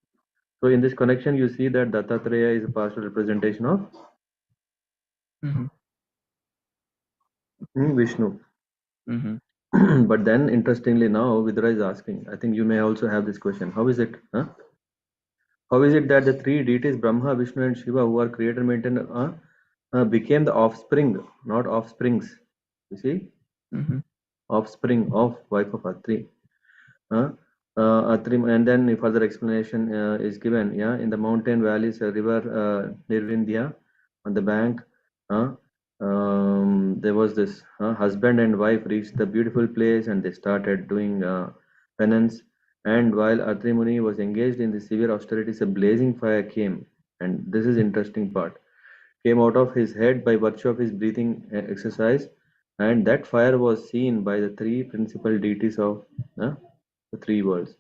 So in this connection, you see that Dattatreya is a partial representation of Vishnu. Mm-hmm. But then, interestingly, now Vidura is asking, I think you may also have this question. How is it? How is it that the three deities, Brahma, Vishnu, and Shiva, who are creator maintained, became the offspring, not offsprings? You see? Mm-hmm. Offspring of wife of Atri. Atri, and then further explanation is given. Yeah, in the mountain valleys, a river Nirvindya, on the bank. There was this husband and wife reached the beautiful place and they started doing penance. And while Atri Muni was engaged in the severe austerities, a blazing fire came. And this is interesting part. Came out of his head by virtue of his breathing exercise, and that fire was seen by the three principal deities of the three worlds,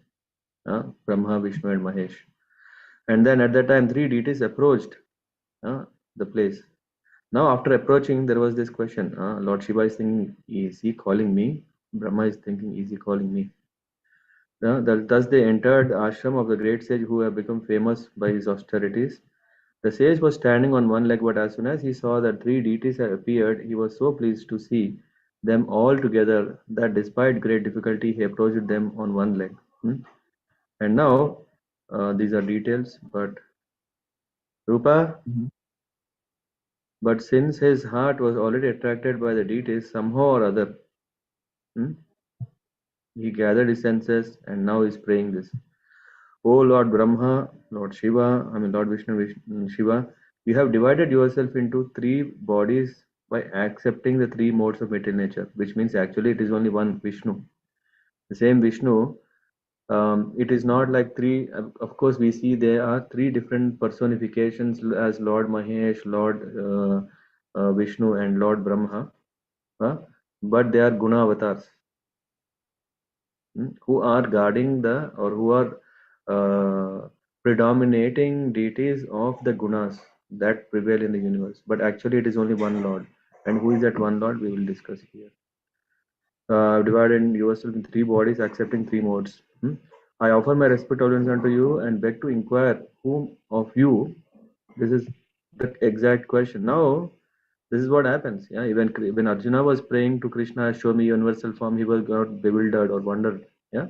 Brahma, Vishnu, and Mahesh. And then at that time, three deities approached the place. Now, after approaching, there was this question. Lord Shiva is thinking, is he calling me? Brahma is thinking, is he calling me? Thus they entered the ashram of the great sage who have become famous by his austerities. The sage was standing on one leg, but as soon as he saw that three deities had appeared, he was so pleased to see them all together that despite great difficulty, he approached them on one leg. And now, these are details, but Rupa. Mhm. But since his heart was already attracted by the deities somehow or other, he gathered his senses and now is praying this. O Lord Brahma, Lord Shiva, Lord Vishnu, Shiva, you have divided yourself into three bodies by accepting the three modes of material nature, which means actually it is only one Vishnu. The same Vishnu, it is not like three. Of course, we see there are three different personifications as Lord Mahesh, Lord Vishnu, and Lord Brahma, but they are guna avatars, who are guarding the or who are predominating deities of the gunas that prevail in the universe. But actually, it is only one Lord. And who is that one Lord? We will discuss here. Divided yourself in three bodies, accepting three modes. I offer my respect always unto you and beg to inquire whom of you. This is the exact question. Now, this is what happens. Yeah, even when Arjuna was praying to Krishna, show me universal form, he was got bewildered or wondered. Yeah.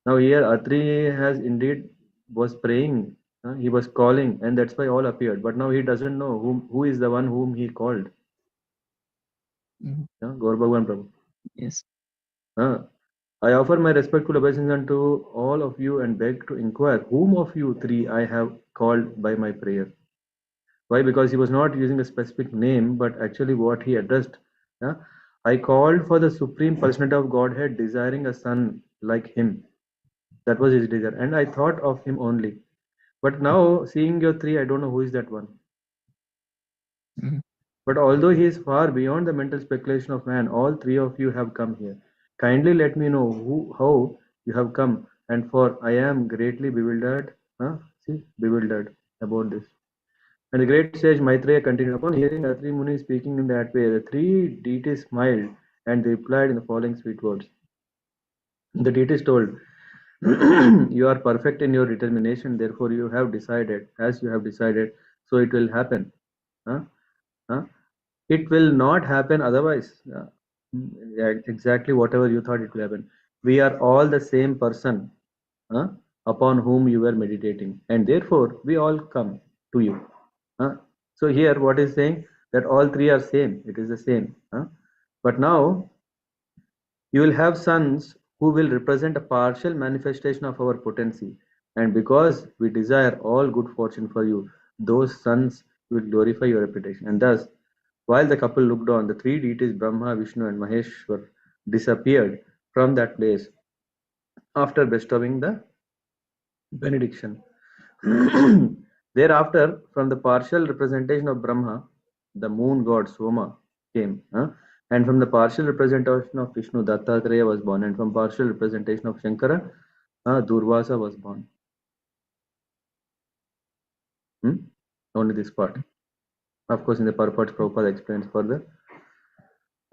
Now here Atri has indeed was praying. He was calling, and that's why all appeared. But now he doesn't know who is the one whom he called. Mhm. Yeah, Gaur Bhagwan Prabhu. Yes. I offer my respectful obeisance unto all of you and beg to inquire whom of you three I have called by my prayer. Why? Because he was not using a specific name, but actually what he addressed. Yeah? I called for the Supreme Personality of Godhead, desiring a son like him. That was his desire. And I thought of him only. But now, seeing your three, I don't know who is that one. Mhm. But although he is far beyond the mental speculation of man, all three of you have come here. Kindly let me know how you have come, and for I am greatly bewildered. Bewildered about this. And the great sage Maitreya continued, upon hearing Atri Muni speaking in that way, the three deities smiled and they replied in the following sweet words. The deities told, you are perfect in your determination, therefore you have decided, as you have decided, so it will happen. Huh? Huh? It will not happen otherwise. Yeah, exactly whatever you thought it will happen. We are all the same person, upon whom you were meditating, and therefore we all come to you. So here what is saying that all three are same. It is the same. But now you will have sons who will represent a partial manifestation of our potency, and because we desire all good fortune for you, those sons will glorify your reputation. And thus, while the couple looked on, the three deities Brahma, Vishnu, and Maheshwar disappeared from that place after bestowing the benediction. Thereafter, from the partial representation of Brahma, the moon god Soma came, and from the partial representation of Vishnu, Dattatreya was born, and from partial representation of Shankara, Durvasa was born. Only this part. Of course, in the purport, Prabhupada explains further.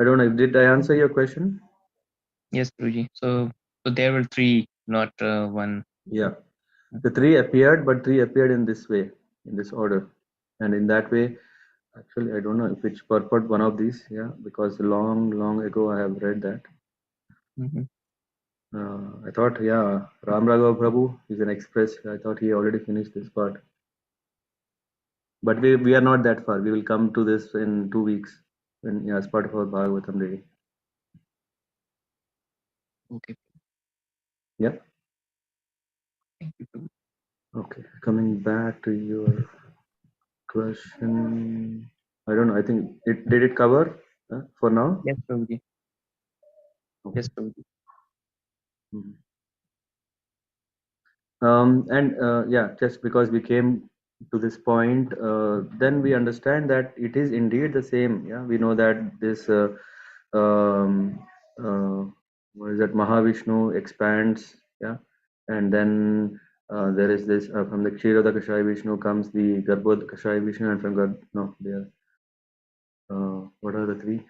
I don't know, did I answer your question? Yes, Guruji. So there were three, not one. Yeah. The three appeared, but three appeared in this way, in this order. And in that way, actually, I don't know if which purport one of these, yeah, because long ago I have read that. Mhm. I thought, yeah, Ram Raghav Prabhu is an express. I thought he already finished this part. But we are not that far. We will come to this in 2 weeks when, yeah, as part of our Bhagavatam reading. Okay. Yeah. Thank you, Prabhu. Okay. Coming back to your question. I don't know. I think did it cover for now? Yes, Prabhuji. Okay. Yes, Prabhuji. Mhm. Yeah, just because we came to this point, then we understand that it is indeed the same. Yeah, we know that this um, what is that, Mahavishnu expands. Yeah, and then there is this from the Kshirodakashaya Vishnu comes the Garbhodakashaya Vishnu, and from no, there. What are the three?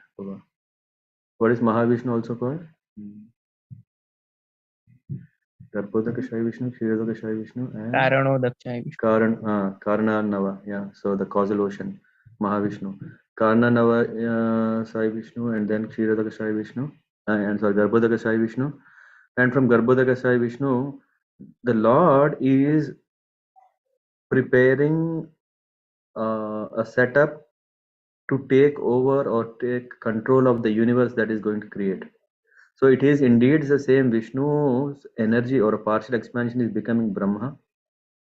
What is Mahavishnu also called? Garbhodakashaya Vishnu, Kshirodakashaya Vishnu, and Karano Dakshaya Vishnu. Karanava, yeah. So the causal ocean, Mahavishnu. Karanava Sai Vishnu, and then Kshirodaka Sai Vishnu, and sorry, Garbhodaka Sai Vishnu. And from Garbhodaka Sai Vishnu, the Lord is preparing a setup to take over or take control of the universe that is going to create. So it is indeed the same. Vishnu's energy or a partial expansion is becoming Brahma,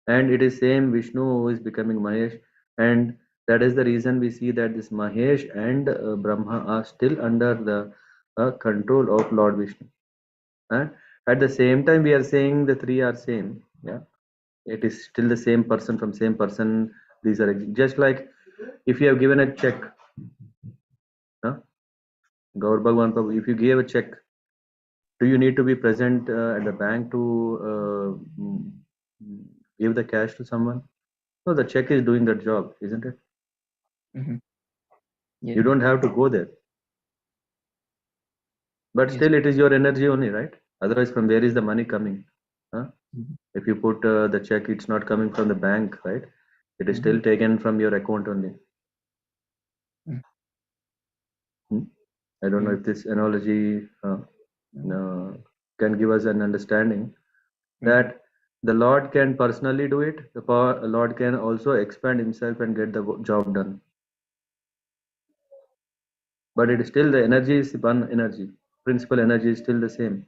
and it is same Vishnu who is becoming Mahesh, and that is the reason we see that this Mahesh and Brahma are still under the control of Lord Vishnu. And at the same time, we are saying the three are same. Yeah, it is still the same person from same person. These are just like if you have given a check, huh? Gaur Bhagwan Prabhu, if you gave a check, do you need to be present at the bank to give the cash to someone? No, the check is doing that job, isn't it? Mm-hmm. Yes. You don't have to go there. But Yes. still, it is your energy only, right? Otherwise, from where is the money coming? Huh? Mm-hmm. If you put the check, it's not coming from the bank, right? It is Mm-hmm. still taken from your account only. I don't know if this analogy can give us an understanding that the Lord can personally do it. The Lord can also expand himself and get the job done. But it is still the energy is one energy. Principal energy is still the same.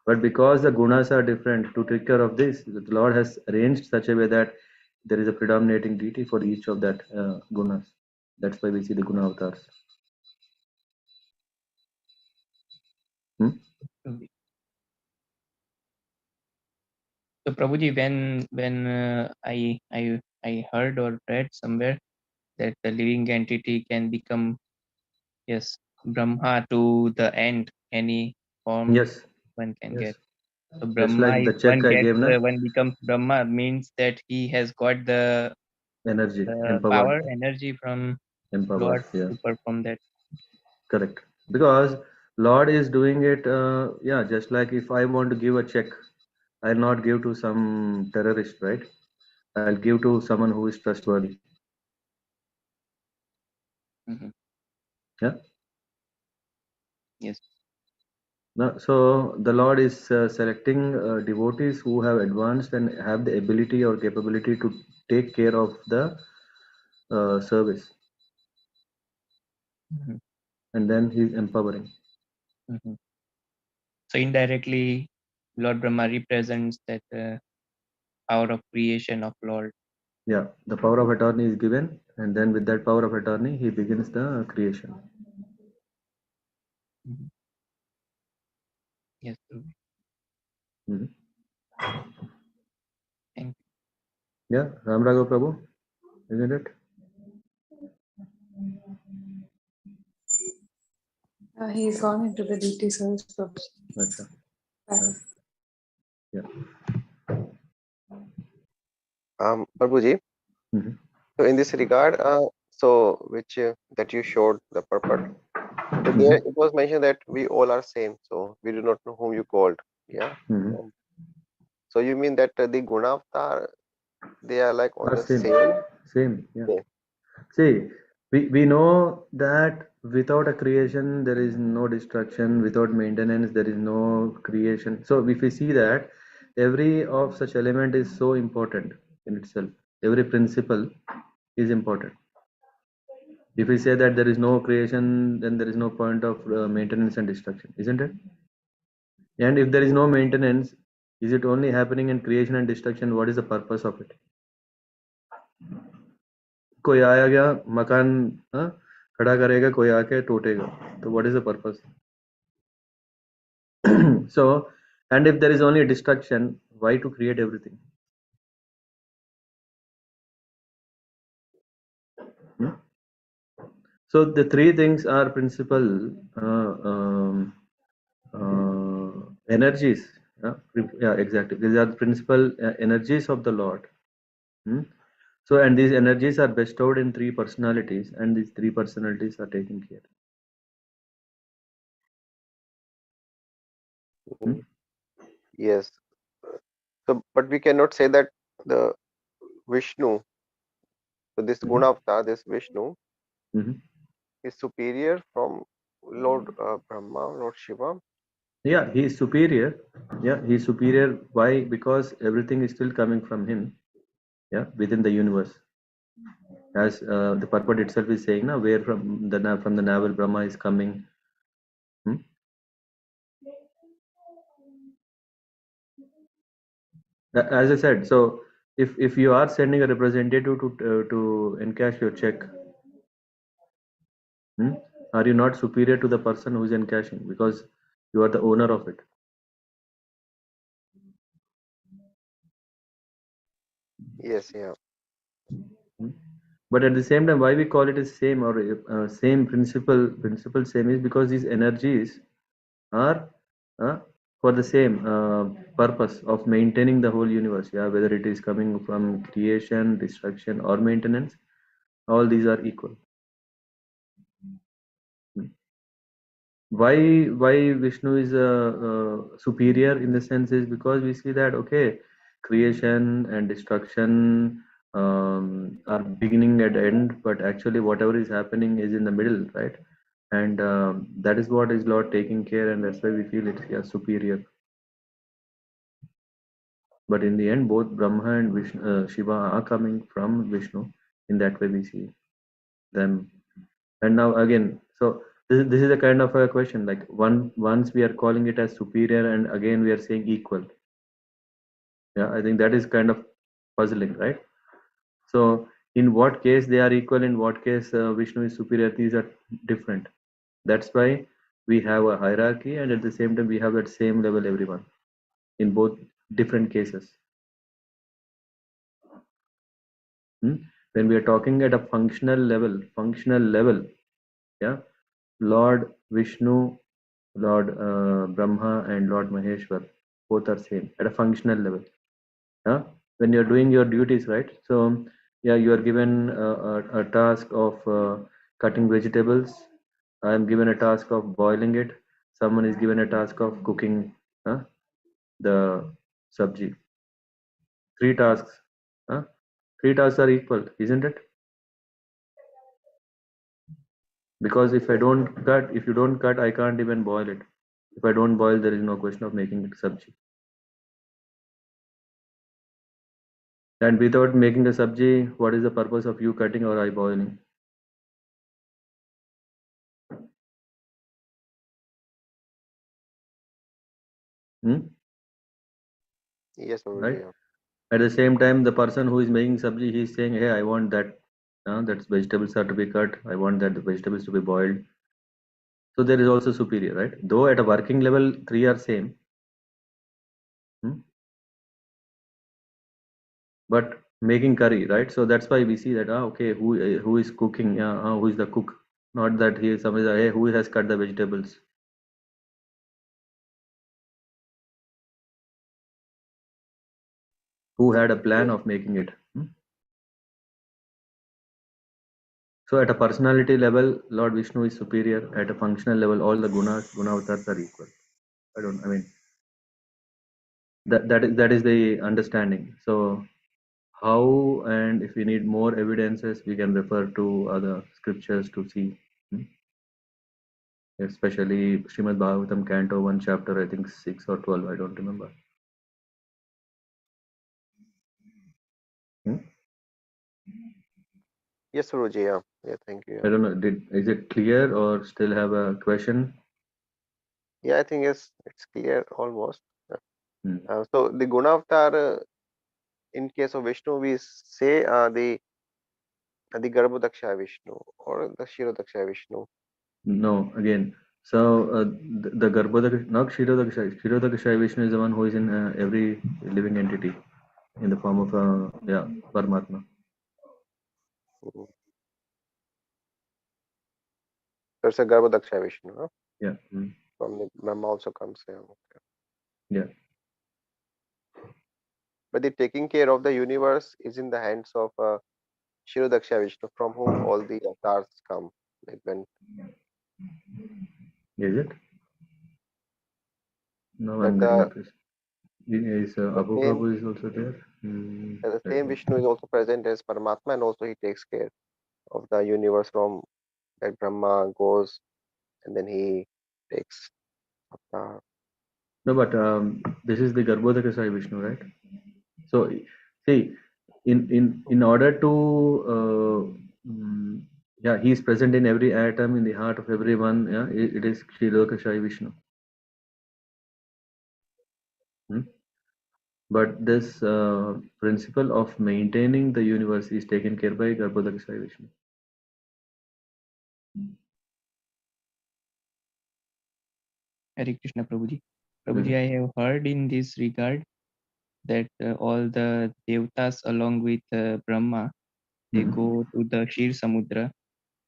But because the gunas are different, to take care of this, the Lord has arranged such a way that there is a predominating deity for each of that gunas. That's why we see the guna avatars. So Prabhuji, when I heard or read somewhere that the living entity can become Brahma to the end, any form Yes. one can get. So Just Brahma, like the if check I gave, na? one becomes Brahma, means that he has got the Energy, power, empowered. energy from Empowered, Lord yeah. to perform that. Correct. Because Lord is doing it, just like if I want to give a check, I'll not give to some terrorist, right? I'll give to someone who is trustworthy. Mm-hmm. Yeah. Yes. Now, so the Lord is selecting devotees who have advanced and have the ability or capability to take care of the service, Mm-hmm. and then He's empowering. Mm-hmm. So indirectly, Lord Brahma represents that power of creation of Lord. Yeah, the power of attorney is given, and then with that power of attorney, He begins the creation. Mm-hmm. Yes. Mm-hmm. Thank you. Yeah, Ram Raghav Prabhu, isn't it? He's gone into the DT service. Achha. Yeah. Prabhuji, Mm-hmm. so in this regard, which that you showed the purport. So there it was mentioned that we all are same, so we do not know whom you called. Yeah. Mm-hmm. So you mean that the guna avatar, they are like on the Same. same? Same. Yeah. Same. See, we know that without a creation there is no destruction. Without maintenance there is no creation. So if we see that every of such element is so important in itself, every principle is important. If we say that there is no creation, then there is no point of maintenance and destruction, isn't it? And if there is no maintenance, is it only happening in creation and destruction? What is the purpose of it? कोई आया गया मकान खड़ा करेगा, कोई आके टूटेगा, तो what is the purpose? So, and if there is only destruction, why to create everything? So the three things are principal energies. Yeah, exactly. These are the principal energies of the Lord. So, and these energies are bestowed in three personalities, and these three personalities are taken care. Yes. So, but we cannot say that the Vishnu, so this guna avatar, this Vishnu, is superior from Lord Brahma, Lord Shiva. Yeah, he is superior. Yeah, he is superior. Why? Because everything is still coming from him. Yeah, within the universe. as the purport itself is saying, now where from the navel Brahma is coming. As I said, so if you are sending a representative to encash your check, are you not superior to the person who is encashing because you are the owner of it? Yes, yeah. But at the same time, why we call it as same or same principle same is because these energies are for the same purpose of maintaining the whole universe. Yeah, whether it is coming from creation, destruction, or maintenance, all these are equal. Why Vishnu is superior in the sense is because we see that okay, creation and destruction are beginning at end, but actually whatever is happening is in the middle, right? And that is what is Lord taking care, and that's why we feel it superior. But in the end, both Brahma and Shiva are coming from Vishnu. In that way, we see them. And now again, so this is a kind of a question. Like once we are calling it as superior, and again we are saying equal. Yeah, I think that is kind of puzzling, right? So in what case they are equal? In what case Vishnu is superior? These are different. That's why we have a hierarchy, and at the same time we have that same level everyone in both different cases. When we are talking at a functional level, yeah, Lord Vishnu, Lord Brahma, and Lord Maheshwar both are same at a functional level. Yeah, when you're doing your duties, right? So yeah, you are given a task of cutting vegetables. I am given a task of boiling it. Someone is given a task of cooking the sabji. Three tasks. Huh? Three tasks are equal, isn't it? Because if you don't cut, I can't even boil it. If I don't boil, there is no question of making it sabji. And without making a sabji, what is the purpose of you cutting or I boiling? Yes, Right? Guruji, yeah. At the same time, the person who is making sabji, he is saying, hey, I want that. That vegetables are to be cut. I want that the vegetables to be boiled. So there is also superior, right? Though at a working level, three are same. But making curry, right? So that's why we see that okay, who is cooking? Who is the cook? Not that he is somebody. Hey, who has cut the vegetables? Who had a plan Yes. of making it? So at a personality level, Lord Vishnu is superior. At a functional level, all the gunavatars are equal. I mean, that is the understanding. So how, and if we need more evidences, we can refer to other scriptures to see. Especially Srimad Bhagavatam, Canto 1, chapter, I think 6 or 12, I don't remember. Yes, Guruji, yeah. Yeah, thank you. I don't know, is it clear or still have a question? Yeah, I think it's clear almost. Hmm. So the guna avatar, in case of Vishnu, we say the Garbhodaksha Vishnu or the Shirodaksha Vishnu. No, again. So the Garbhodaksha, not Kshirodaksha. Kshirodaksha Vishnu is the one who is in every living entity in the form of Paramatma. Mhm. So it's a Garbhodaksha Vishnu, huh? Yeah. From the Brahma also comes here. Okay. Yeah. But the taking care of the universe is in the hands of Shirodaksha Vishnu, from whom all the avatars come. Like when Is it? No, that I'm getting this. Is the Abu same Prabhu is also there? the Let same me. Vishnu is also present as Paramatma, and also he takes care of the universe from that Brahma goes, and then he takes avatar. No, but this is the Garbhodakasai Vishnu, right? So, see, in order to yeah, he is present in every atom, in the heart of everyone. Yeah, it is Kshirodakashayi Vishnu. Hmm? But this principle of maintaining the universe is taken care by Garbhodakashayi Vishnu. Hare Krishna, Prabhuji. Prabhuji, I have heard in this regard that all the devtas along with Brahma, they go to the Shir Samudra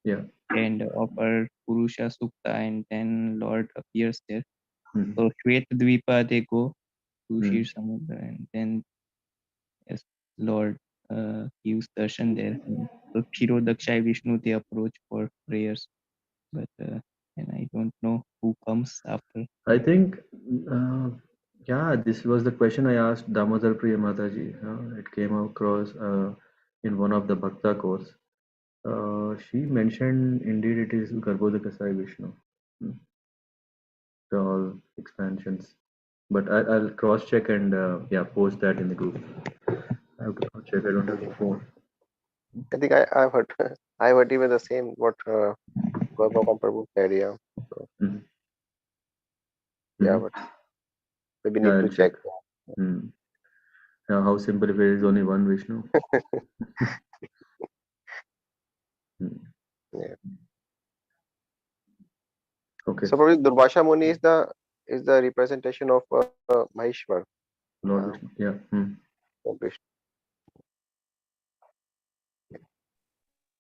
Yeah. and offer Purusha Sukta, and then Lord appears there. Mhm. So Shweta Dvipa, they go to Mhm. Shir Samudra, and then yes, Lord gives darshan there. And so Kshirodakshai Vishnu, they approach for prayers, but and I don't know who comes after. I think, yeah, this was the question I asked Damodar Priya Mataji. It came across in one of the Bhakta course. She mentioned indeed it is Garbhodakasai Vishnu. Hmm. The all expansions. But I'll cross check and yeah, post that in the group. I have to cross check. I don't have the phone. I think I've heard I heard even the same what Gaurav Prabhu said. Yeah. So Mhm. yeah, Mhm. but maybe Yeah, need I'll to check. check. Hmm. Yeah, how simple if there is only one Vishnu. Hmm. Yeah. Okay, So probably Durvasha Muni is the representation of Maheshwar. Lord Vishnu. Yeah. Hmm. Of Vishnu.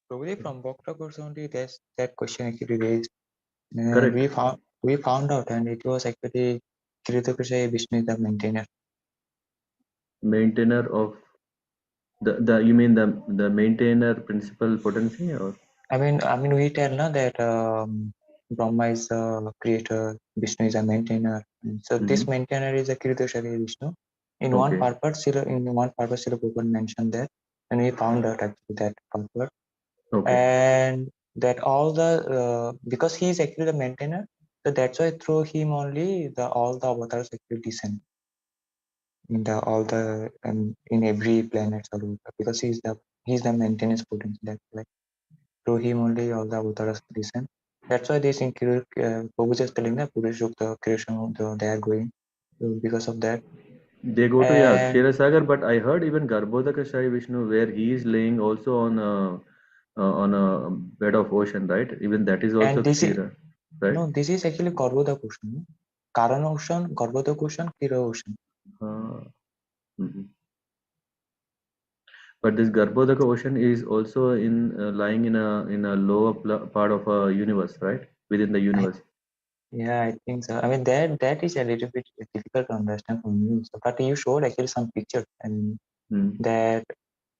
Probably from Bhakta course only that question actually raised. And Correct. we found out, and it was actually Kiritokashay Vishnu is the maintainer. Maintainer of the you mean the maintainer principal potency or? I mean we tell now that Brahma is the creator, Vishnu is a maintainer. And so this maintainer is a Kiritokashay Vishnu. In one Okay. purpose, Srila Prabhupada mentioned that, and we found out actually that purport. Okay. And that all the because he is actually the maintainer, so that's why through him only all the avatars actually descend in the all the in every planet or because he's the maintenance potency. That's like through him only all the avatars descend. That's why this include Prabhu just telling that Purusha creation they are going because of that. They go to, yeah, And Kshirosagar, but I heard even Garbhodakashayi Vishnu where he is laying also on a bed of ocean, right? Even that is also and this is Kshira, right? no, this is actually Garbhoda Ocean. Karana Ocean, Garbhoda Ocean, Kira Ocean. Mhm. But this Garbhodaka ocean is also in lying in a lower part of a universe, right? Within the universe. Yeah, I think so. I mean, that is a little bit difficult to understand from you. So, but you showed actually some pictures, and that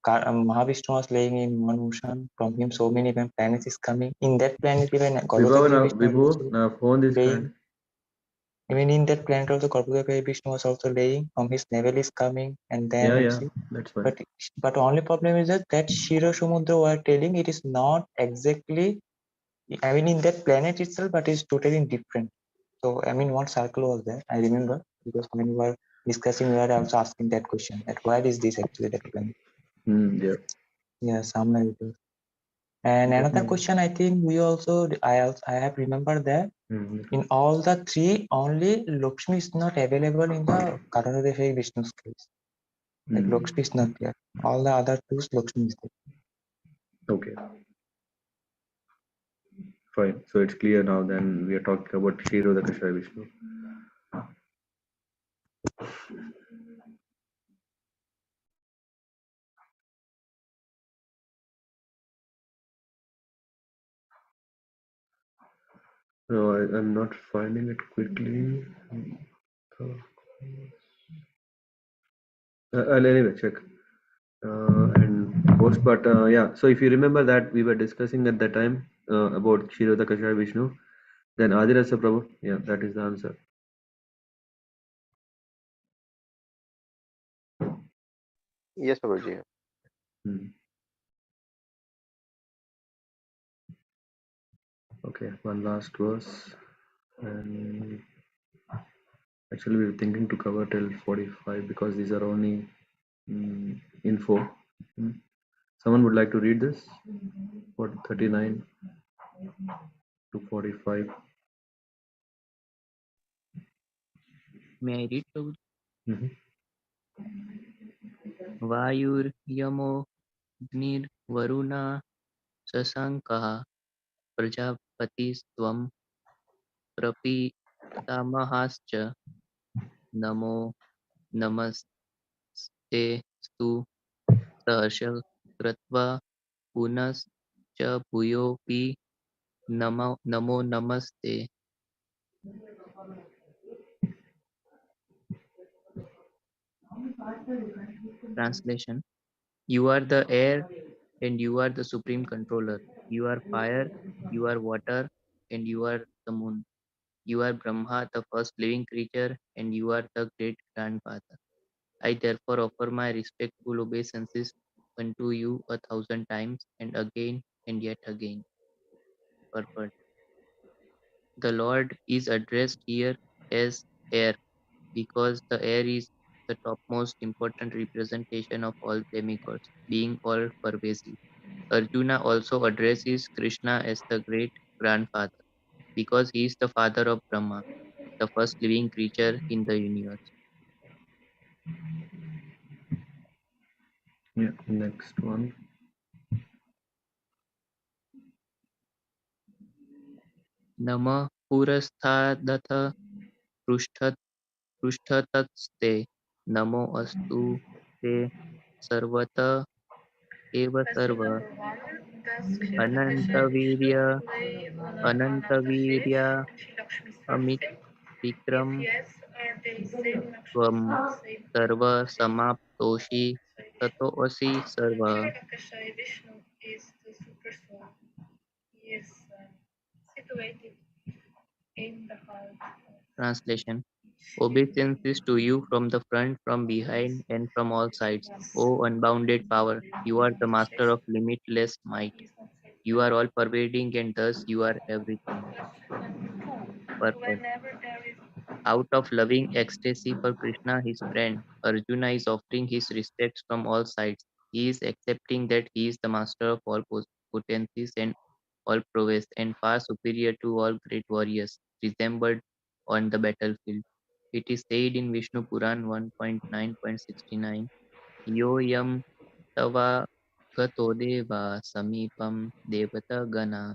Mahavishnu was laying in one ocean. From him, so many even planets is coming. In that planet, even Garbhodaka Vishnu was Vibhu, also now phone this laying. friend. Even in that planet, also Garbhodaka Vishnu was also laying. From his navel is coming, and then Yeah, see. that's fine. But only problem is that Shira Samudra were telling it is not exactly. I mean, in that planet itself, but it's totally different. So, I mean, what circle was there? I remember because when we were discussing, we were also asking that question: that where is this actually that planet? Yeah. Yeah, somewhere it was. And another question, I think I have remembered that in all the three, only Lakshmi is not available in the Karanadevi Vishnu's case. Like Lakshmi is not there. All the other two Lakshmi is there. Okay. Fine. So it's clear now. Then we are talking about Kshirodakashayi Vishnu. No, I'm not finding it quickly. I'll anyway check and post. But yeah, so if you remember that we were discussing at that time about Kshirodakashayi Vishnu, then Adirasa Prabhu, yeah, that is the answer. Yes, Prabhuji. Okay, one last verse. And actually, we were thinking to cover till 45 because these are only info. Someone would like to read this? What 39 to 45? May I read, Prabhu? Mhm. वायुर्यमोऽग्निर्वरुणा शशाङ्कः प्रजापतिस्त्वं प्रपितामहाश्च नमो नमस्तेऽस्तु सहर्ष कृत्वा पुनश्च भूयोऽपि नमो नमस्ते. Translation: You are the air and you are the supreme controller. You are fire, you are water, and you are the moon. You are Brahma, the first living creature, and you are the great grandfather. I therefore offer my respectful obeisances unto you 1,000 times, and again and yet again. Purport: The Lord is addressed here as air, because the air is the topmost important representation of all demigods, being all pervasive. Arjuna also addresses Krishna as the great grandfather, because he is the father of Brahma, the first living creature in the universe. Yeah, next one. Namah purasthadatha पृष्ठतस्ते नमो अस्तु ते सर्वत एव Question serve number one. Does Sri Anantavirya Vishnu play on one of the Anantavirya fish in Sri Lakshmi's Amit birthday? If Vikram yes, are they same त्वं Lakshmi's same serve Lakshmi? समाप्तोषि ततोऽसि serve. Hirorakasha Vishnu is the super soul. He is situated in the heart of Translation: each living Obeisances to you from the front, from behind, and from all sides. O unbounded power, you are the master of limitless might. He is not You certified. are all pervading and thus you are everything. Question number two. Purport: Whenever there is Out of loving ecstasy for Krishna, his friend, Arjuna is offering his respects from all sides. He is accepting that he is the master of all potencies and all prowess, and far superior to all great warriors resembled on the battlefield. It is said in Vishnu Puran 1.9.69, Yo yam tava gato deva samipam devata gana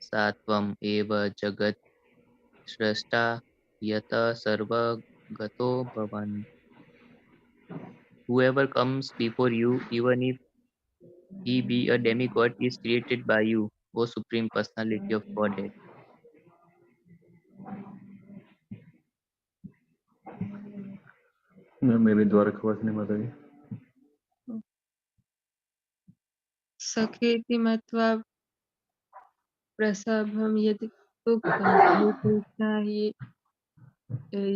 satvam eva jagat shrestha yata sarva gato bhavan. Whoever comes before you, even if he be a demigod, is created by you, O Supreme Personality of Godhead. Maybe Dwarakavasini Mataji. सखेति मत्वा प्रसभं यद् उक्तं हे कृष्ण हि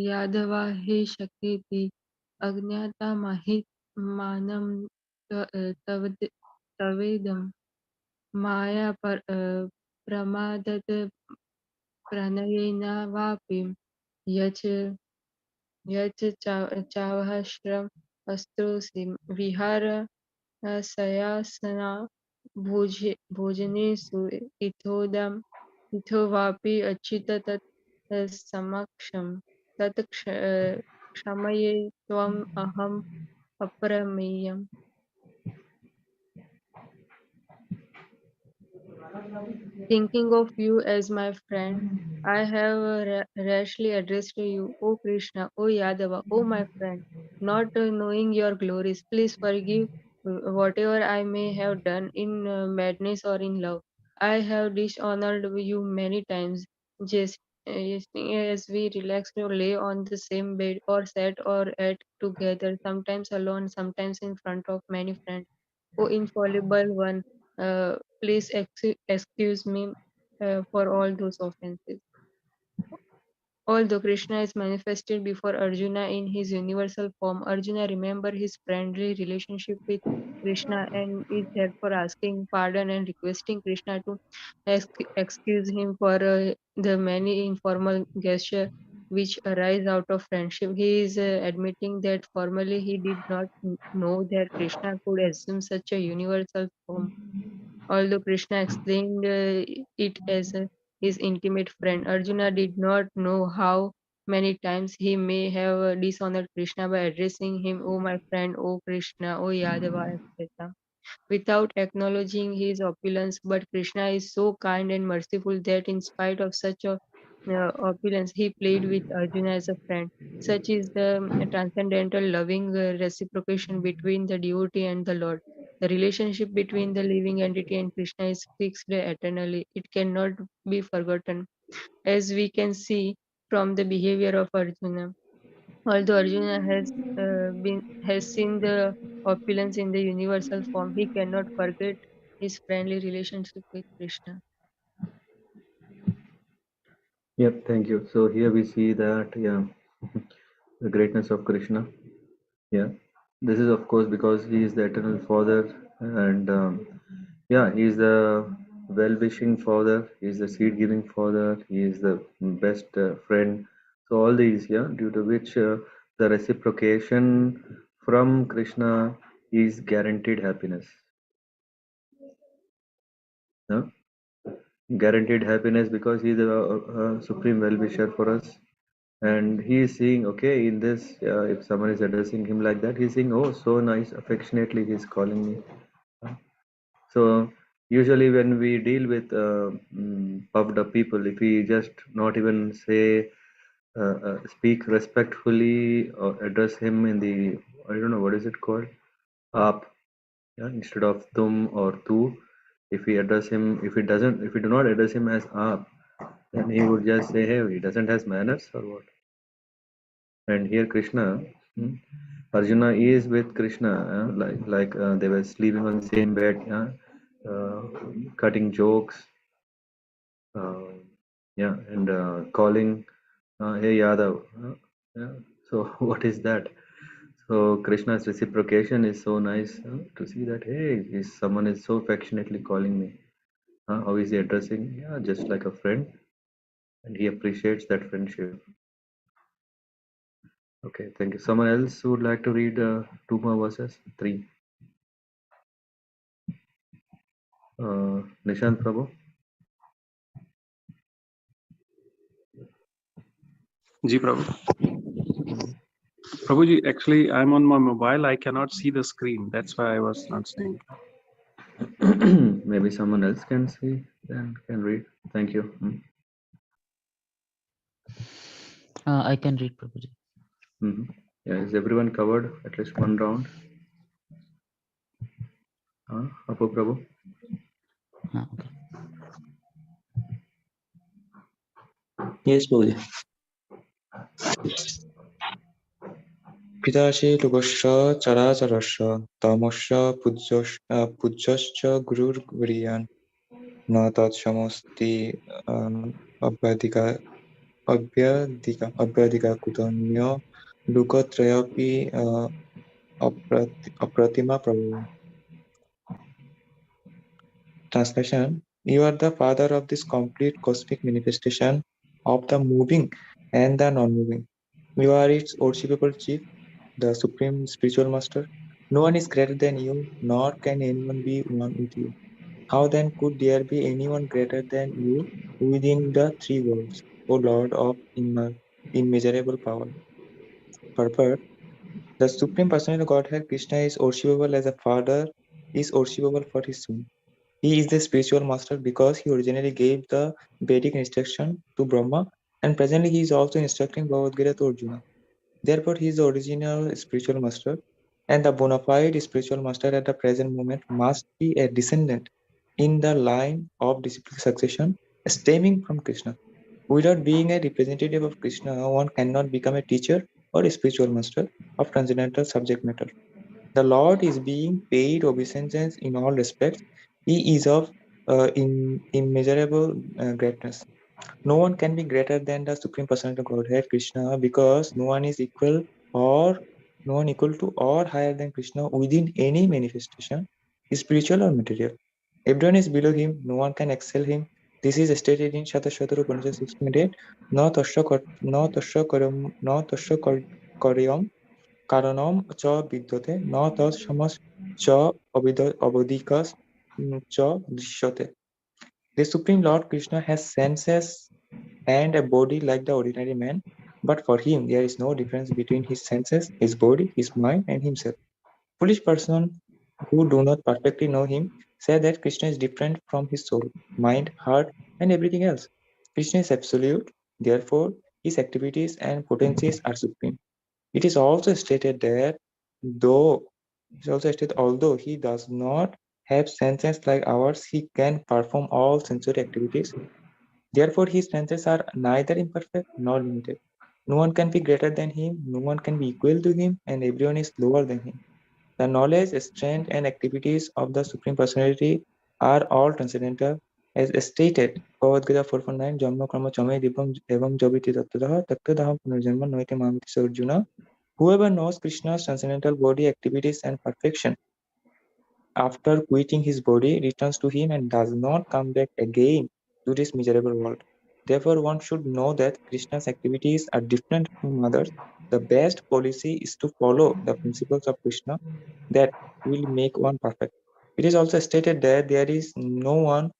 यादवा हे शकेति अज्ञातमहितमानं तवेदं माया प्रमादत् प्रणयेन वापि यच्च चावश्रम अस्त्रोऽसि विहार सयासना भोजनेषु इथो वापि अच्युत तत् समक्षं तत् क्षमये त्वम् अहम् अप्रमेयम्. Thinking of you as my friend, I have rashly addressed you, O Krishna, O Yadava, O my friend, not knowing your glories. Please forgive whatever I may have done in madness or in love. I have dishonored you many times, just as we relaxed or lay on the same bed or sat or ate together, sometimes alone, sometimes in front of many friends. O infallible one, please excuse me for all those offenses. Although Krishna is manifested before Arjuna in his universal form, Arjuna remembers his friendly relationship with Krishna and is therefore asking pardon and requesting Krishna to excuse him for the many informal gestures which arise out of friendship. He is admitting that formally he did not know that Krishna could assume such a universal form. Although Krishna explained it as his intimate friend, Arjuna did not know how many times he may have dishonored Krishna by addressing him, "Oh my friend, oh Krishna, oh Yadava," etc., without acknowledging his opulence. But Krishna is so kind and merciful that in spite of such a opulence, he played with Arjuna as a friend. Such is the transcendental loving reciprocation between the devotee and the Lord. The relationship between the living entity and Krishna is fixed eternally. It cannot be forgotten, as we can see from the behavior of Arjuna. Although Arjuna has seen the opulence in the universal form, he cannot forget his friendly relationship with Krishna. Yep, thank you. So here we see that, yeah, the greatness of Krishna. Yeah, this is of course because he is the eternal Father, and yeah, he is the well-wishing Father. He is the seed-giving Father. He is the best friend. So all these, yeah, due to which the reciprocation from Krishna is guaranteed happiness. Yeah? Guaranteed happiness because he is a supreme well-wisher for us, and he is seeing, okay, in this, if someone is addressing him like that, he's saying, oh, so nice, affectionately he's calling me. So usually when we deal with puffed up people, if we just not even say speak respectfully or address him in the, I don't know what is it called, aap, yeah, instead of tum or tu, if we address him, if we do not address him as aap, then he would just say, hey, he doesn't has manners or what. And here Krishna, Arjuna is with Krishna, like they were sleeping on the same bed, cutting jokes, yeah, and calling, hey Yadav. Yeah. So what is that? So Krishna's reciprocation is so nice to see that, hey, someone is so affectionately calling me. How is he addressing? Yeah, just like a friend, and he appreciates that friendship. Okay, thank you. Someone else would like to read 2 more verses? 3. Nishant Prabhu. Ji Prabhu. Prabhuji, actually, I'm on my mobile. I cannot see the screen. That's why I was not saying. Maybe someone else can see and can read. Thank you. I can read, Prabhuji. Yeah, is everyone covered at least one round? Apu Prabhu. Okay. Yes, Prabhuji. Pitashi Lugosha Characarasya Tamasya Pujyascha Gurur Vriyan Natat Shamosti Abhyadika Kutamya Lukatrayapi Apratima Prabhu. Translation: You are the father of this complete cosmic manifestation of the moving and the non-moving. You are its worshipable chief, the supreme spiritual master. No one is greater than you, nor can anyone be one with you. How then could there be anyone greater than you within the three worlds, O Lord of immeasurable power? Purport: The Supreme Personality of Godhead Krishna is worshipable as a father is worshipable for his son. He is the spiritual master because he originally gave the Vedic instruction to Brahma, and presently he is also instructing Bhagavad Gita to Arjuna. Therefore, he is the original spiritual master, and the bona fide spiritual master at the present moment must be a descendant in the line of disciplic succession stemming from Krishna. Without being a representative of Krishna, one cannot become a teacher or a spiritual master of transcendental subject matter. The Lord is being paid obeisance in all respects. He is of immeasurable greatness. No one can be greater than the Supreme Personality of Godhead, Krishna, because no one equal to or higher than Krishna within any manifestation, spiritual or material. Everyone is below him, no one can excel him. This is stated in Shatashatara Upanishad 6.8. Na tasya karyam karanam cha vidyate na tas samas cha abadikas cha drishyate. The Supreme Lord Krishna has senses and a body like the ordinary man, but for him there is no difference between his senses, his body, his mind, and himself. Foolish persons who do not perfectly know him say that Krishna is different from his soul, mind, heart, and everything else. Krishna is absolute, therefore his activities and potencies are supreme. It is also stated that though although he does not have senses like ours, he can perform all sensory activities. Therefore, his senses are neither imperfect nor limited. No one can be greater than him, no one can be equal to him, and everyone is lower than him. The knowledge, strength, and activities of the Supreme Personality are all transcendental. As stated, Bhagavad Gita 4.9, Janma Karma Chamay Divam Evam Jabiti Tattadaha Tattadaham Punarjanma Noiti Mamiti Sarjuna. Whoever knows Krishna's transcendental body, activities, and perfection after quitting his body returns to him and does not come back again to this miserable world. Therefore, one should know that Krishna's activities are different from others. The best policy is to follow the principles of Krishna that will make one perfect. It is also stated that there is no one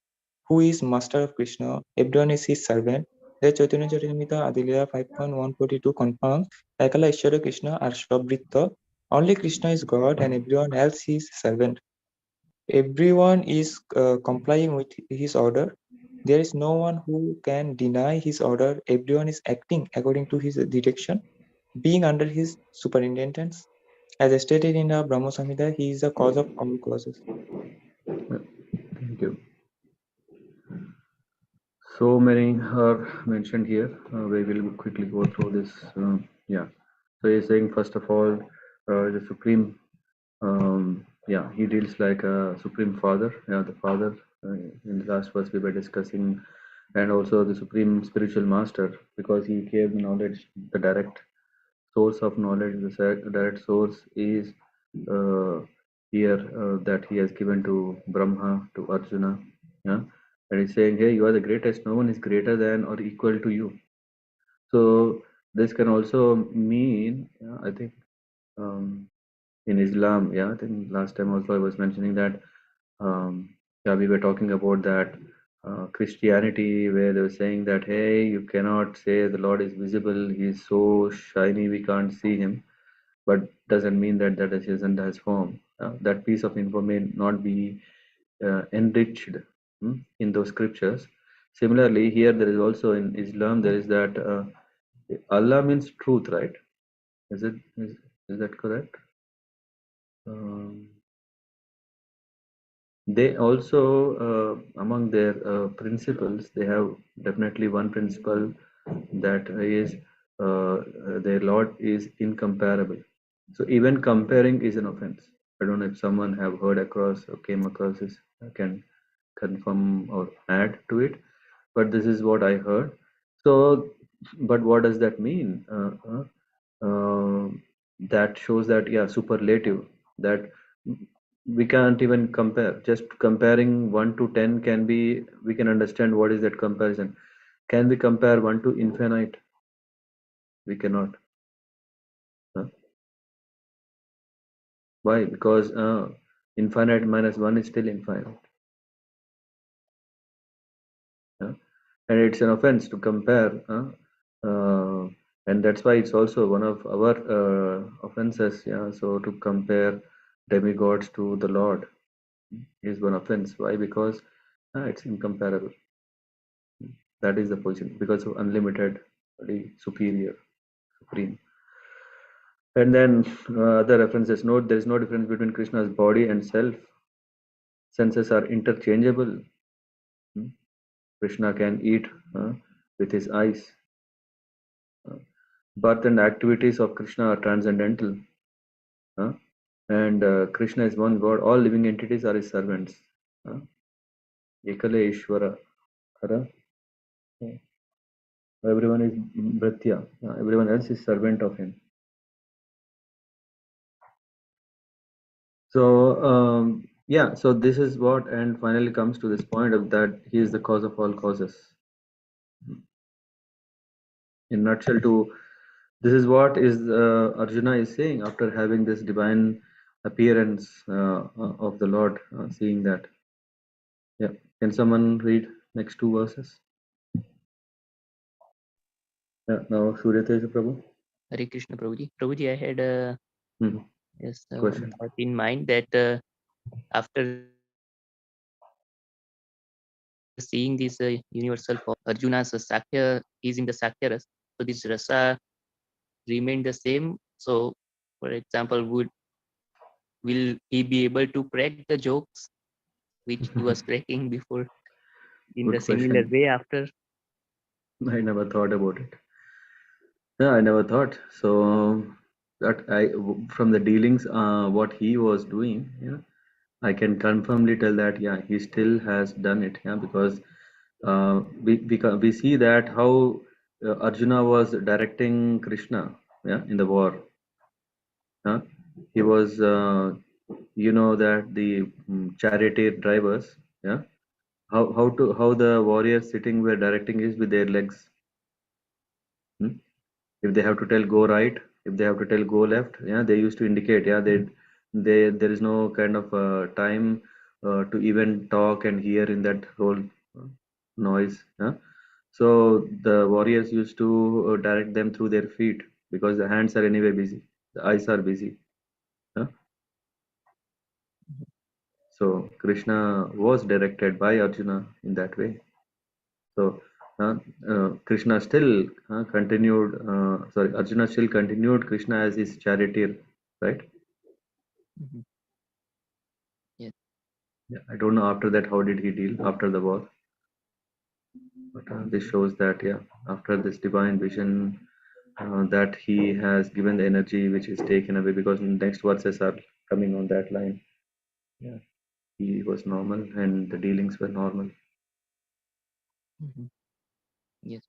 who is master of Krishna, everyone is his servant. The Chaitanya Charitamrita Adilila 5.142 confirms Ekala Ishwara Krishna are Shabvritta. Only Krishna is God and everyone else is servant. Everyone is complying with his order. There is no one who can deny his order. Everyone is acting according to his direction, being under his superintendence. As stated in the Brahma Samhita, he is the cause of all causes. Thank you. So many are mentioned here. We will quickly go through this. Yeah. So he's saying, first of all, the Supreme, he deals like a Supreme Father. Yeah, the Father. In the last verse we were discussing, and also the Supreme Spiritual Master, because he gave knowledge, the direct source of knowledge. The direct source is uh, here that he has given to Brahma, to Arjuna. Yeah, and he's saying, hey, you are the greatest. No one is greater than or equal to you. So this can also mean, I think, in Islam. Yeah, I think last time also I was mentioning that. We were talking about that Christianity, where they were saying that, hey, you cannot say the Lord is visible. He's so shiny, we can't see him. But doesn't mean that that isn't his form. That piece of info may not be enriched in those scriptures. Similarly, here there is also in Islam there is that Allah means truth, right? Is that correct? They also among their principles, they have definitely one principle that is their Lord is incomparable. So even comparing is an offense. I don't know if someone have heard across or came across this, can confirm or add to it, but this is what I heard. So, but what does that mean? That shows that, yeah, superlative, that we can't even compare. Just comparing 1 to 10 can be, we can understand what is that comparison. Can we compare 1 to infinite? We cannot. Why? Because infinite minus 1 is still infinite. And it's an offense to compare. And that's why it's also one of our offenses. Yeah. So to compare demigods to the Lord is one offense. Why? Because it's incomparable. That is the position, because of unlimited, superior, supreme. And then other references note there is no difference between Krishna's body and self. Senses are interchangeable. Krishna can eat with his eyes. Birth and activities of Krishna are transcendental. And Krishna is one God. All living entities are his servants. Ekale Ishvara. Everyone is Bhritya. Everyone else is servant of him. So Yeah, so this is what, and finally comes to this point of that he is the cause of all causes. In nutshell, to this is what is Arjuna is saying after having this divine appearance of the Lord, seeing that. Yeah, can someone read next two verses? Yeah, now Surya Teja Prabhu. Hare Krishna Prabhuji. Prabhuji, I had Mhm. yes, Question. one thought in mind that after seeing this universal form, Arjuna's Sakya is in the Sakya Ras. So this rasa remain the same. So, for example, will he be able to crack the jokes which he was cracking before in the Good similar question. way after? I never thought about it. Yeah, I never thought. So that from the dealings, what he was doing, yeah, I can confirmly tell that yeah, he still has done it. Yeah, because we see that how Arjuna was directing Krishna, yeah, in the war. Huh? He was, that the charioteer drivers, yeah, how the warriors sitting were directing is with their legs. Hmm? If they have to tell go right, if they have to tell go left, yeah, they used to indicate, yeah, they there is no kind of time to even talk and hear in that whole uh, noise. Yeah. So the warriors used to direct them through their feet because the hands are anyway busy, the eyes are busy. Yeah. So Krishna was directed by Arjuna in that way. So Krishna still continued. Sorry, Arjuna still continued Krishna as his charioteer, right? Mhm. Yes. Yeah, I don't know after that how did he deal after the war, but this shows that yeah, after this divine vision, that he has given the energy which is taken away because next verses are coming on that line. Yeah, he was normal and the dealings were normal. Mhm. Yes.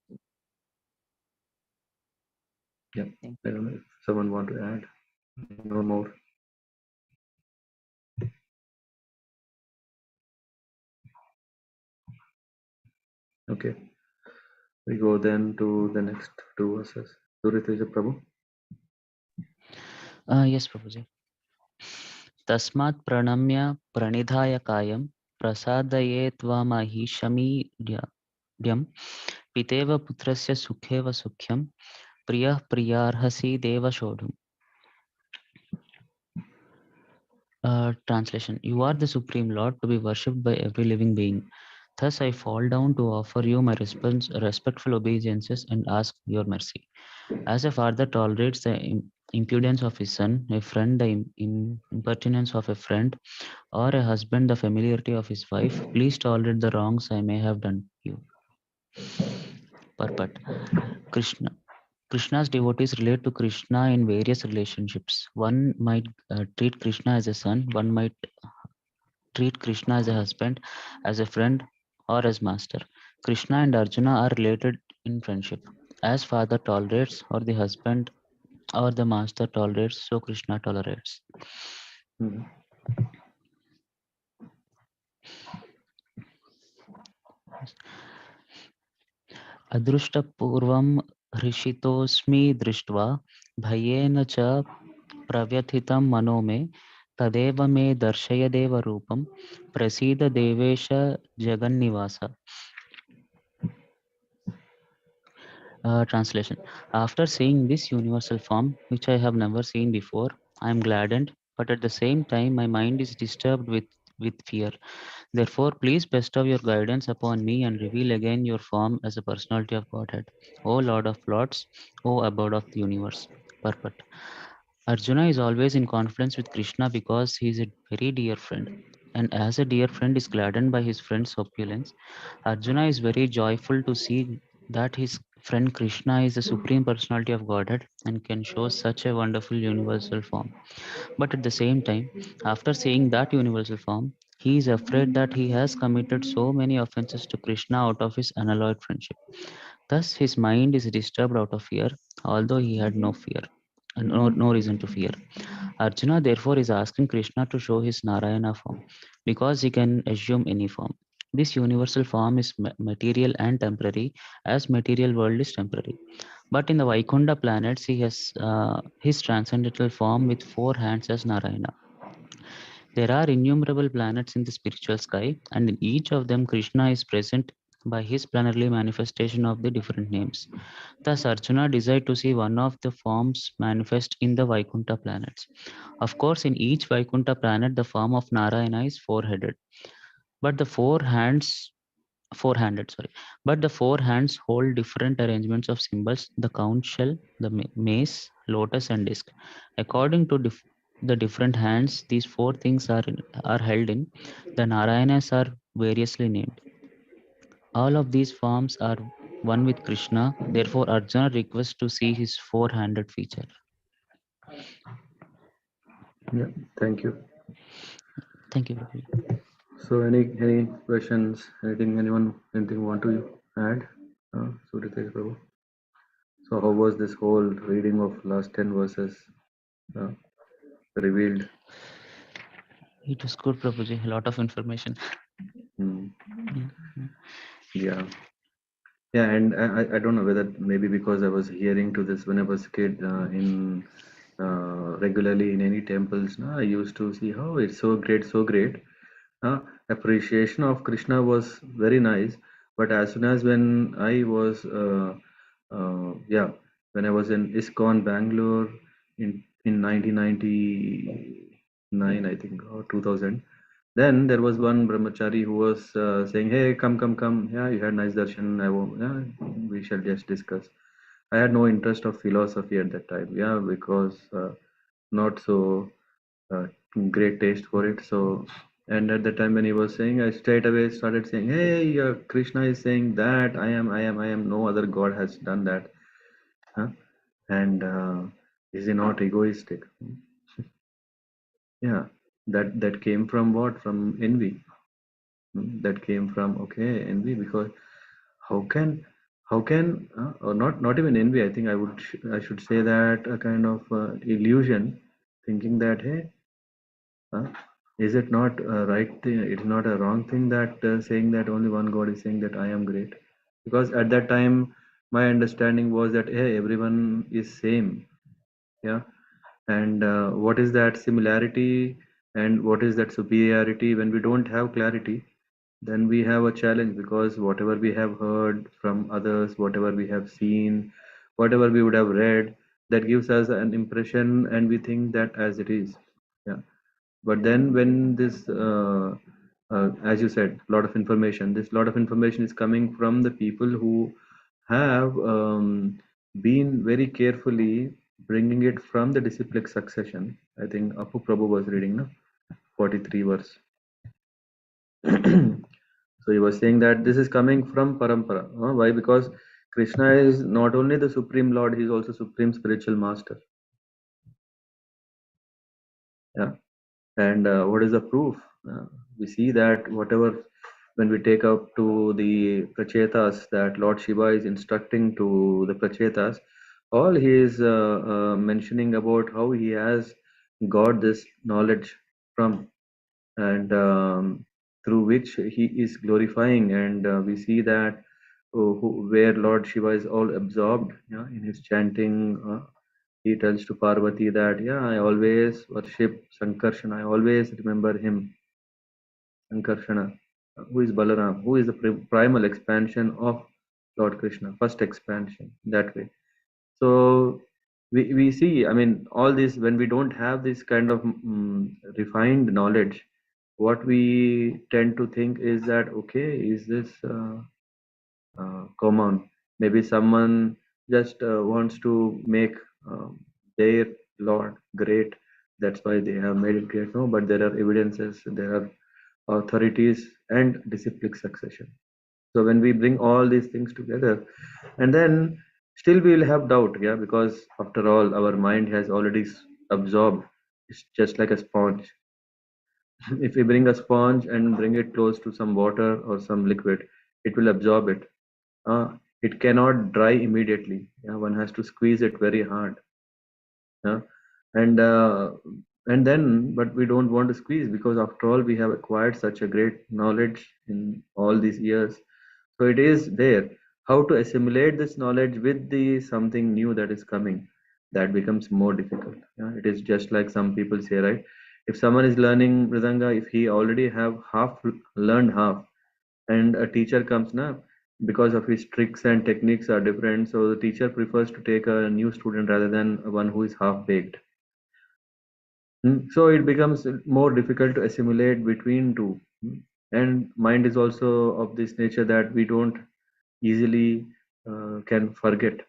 Yeah, Thank I you. don't know if someone want to add no more. Okay, we go then to the next two verses. Surya Prabhu. Yes, Prabhuji. Tasmat pranamya pranidhaya kayam prasadaye tvamahishamidhyam piteva putrasya sukheva sukhyam priyah priyarhasi deva shodham. Translation. You are the Supreme Lord to be worshipped by every living being. Thus I fall down to offer you my respectful obeisances and ask your mercy. As a father tolerates the impudence of his son, a friend the impertinence of a friend, or a husband the familiarity of his wife, please tolerate the wrongs I may have done you. Purport. Krishna's devotees relate to Krishna in various relationships. One might treat Krishna as a son, one might treat Krishna as a husband, as a friend, or as master. Krishna and Arjuna are related in friendship. As father tolerates, or the husband or the master tolerates, so Krishna tolerates. Hmm. Adruštapurvam hृषितोऽस्मि दृष्ट्वा भयेन च प्रव्यथितं मनो मे तदेव मे दर्शय देवरूपं प्रसीद देवेश जगन्निवास. Translation. After seeing this universal form, which I have never seen before, I am gladdened, but at the same time my mind is disturbed with fear. Therefore, please bestow your guidance upon me and reveal again your form as a personality of Godhead. O Lord of Lords, O abode of the universe. Purport. Arjuna is always in confidence with Krishna because he is a very dear friend. And as a dear friend is gladdened by his friend's opulence, Arjuna is very joyful to see that his friend Krishna is the supreme personality of Godhead and can show such a wonderful universal form. But at the same time, after seeing that universal form, he is afraid that he has committed so many offenses to Krishna out of his unalloyed friendship. Thus, his mind is disturbed out of fear, although he had no fear. no reason to fear. Arjuna therefore is asking Krishna to show his Narayana form because he can assume any form. This universal form is material and temporary, as material world is temporary. But in the Vaikunta planets, he has his transcendental form with 4 hands as Narayana. There are innumerable planets in the spiritual sky, and in each of them, Krishna is present by his planetary manifestation of the different names. Thus, Arjuna desired to see one of the forms manifest in the Vaikunta planets. Of course, in each Vaikunta planet, the form of Narayana is four-headed, but the four-handed, sorry. But the 4 hands hold different arrangements of symbols: the conch shell, the mace, lotus, and disc. According to the different hands these 4 things are held in, the Narayanas are variously named. All of these forms are one with Krishna. Therefore, Arjuna requests to see his 4-handed feature. Yeah, thank you. Thank you, Prabhuji. So, any questions? Anything want to add? Suritesh Prabhu. So, how was this whole reading of last 10 verses revealed? It was good, Prabhuji. A lot of information. Hmm. Yeah. Yeah, and I don't know whether maybe because I was hearing to this when I was a kid in regularly in any temples. I used to see how it's so great, so great. Appreciation of Krishna was very nice, but as soon as when I was when I was in ISKCON Bangalore in 1999, I think, or 2000. Then there was one brahmachari who was saying, "Hey, come. Yeah, you had nice darshan. Yeah, we shall just discuss." I had no interest of philosophy at that time. Yeah, because not so uh, great taste for it. So, and at the time when he was saying, I straight away started saying, "Hey, Krishna is saying that I am. No other god has done that." Huh? And is he not egoistic? Yeah, that came from what? From envy. That came from envy, because how can or not even envy. I think I should say that a kind of illusion, thinking that, hey, uh, is it not a right thing? It's not a wrong thing that saying that only one God is saying that I am great, because at that time my understanding was that, hey, everyone is same. Yeah. And what is that similarity and what is that superiority? When we don't have clarity, then we have a challenge, because whatever we have heard from others, whatever we have seen, whatever we would have read, that gives us an impression and we think that as it is. Yeah. But then when this as you said, this lot of information is coming from the people who have been very carefully bringing it from the disciplic succession. I think Apu Prabhu was reading, no? 43 verse. So he was saying that this is coming from parampara. Why? Because Krishna is not only the supreme Lord, he is also supreme spiritual master. Yeah. And what is the proof? We see that whatever, when we take up to the prachetas, that Lord Shiva is instructing to the prachetas, all he is mentioning about how he has got this knowledge from, and through which he is glorifying. And we see that where Lord Shiva is all absorbed, in his chanting. He tells to Parvati that, yeah, I always worship Sankarshana, I always remember him, Sankarshana, who is Balaram, who is the primal expansion of Lord Krishna, first expansion, that way. So we see, I mean, all this, when we don't have this kind of refined knowledge, what we tend to think is that, okay, is this common? Maybe someone just wants to make their Lord great. That's why they have made it great. No, but there are evidences, there are authorities and disciplic succession. So when we bring all these things together, and then still we will have doubt, yeah, because after all, our mind has already absorbed. It's just like a sponge. If we bring a sponge and bring it close to some water or some liquid, it will absorb it. It cannot dry immediately. Yeah, one has to squeeze it very hard. and then but we don't want to squeeze, because after all we have acquired such a great knowledge in all these years. So it is there. How to assimilate this knowledge with the something new that is coming, that becomes more difficult. It is just like some people say, right? If someone is learning Mridanga, if he already have half learned half, and a teacher comes now, because of his tricks and techniques are different, so the teacher prefers to take a new student rather than one who is half baked. So it becomes more difficult to assimilate between two. And mind is also of this nature that we don't easily can forget.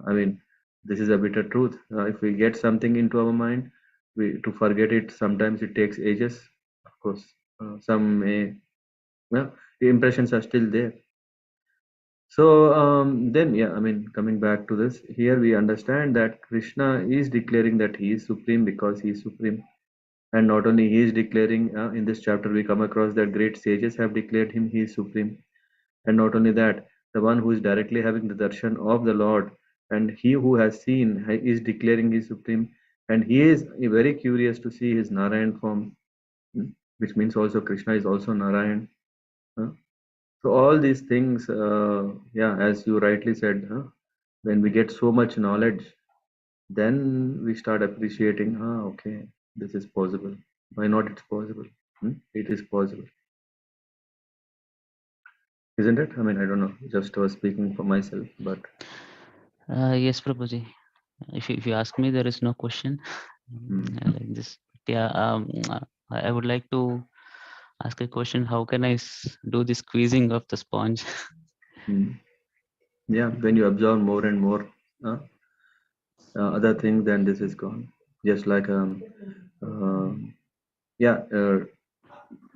I mean, this is a bitter truth. If we get something into our mind, to forget it, sometimes it takes ages. Of course, some may, well, the impressions are still there. So then, yeah, I mean, coming back to this, here we understand that Krishna is declaring that he is supreme because he is supreme. And not only he is declaring, in this chapter we come across that great sages have declared him he is supreme. And not only that, the one who is directly having the darshan of the Lord, and he who has seen is declaring he is supreme. And he is very curious to see his Narayan form, which means also Krishna is also Narayan. So all these things, yeah, as you rightly said, when we get so much knowledge, then we start appreciating, okay, this is possible. Why not it's possible? It is possible. Isn't it? I mean, I don't know, just was speaking for myself, but. Yes, Prabhuji. If you ask me, there is no question like this. Yeah, I would like to ask a question. How can I do the squeezing of the sponge? Yeah, when you absorb more and more other things, then this is gone. Just like yeah,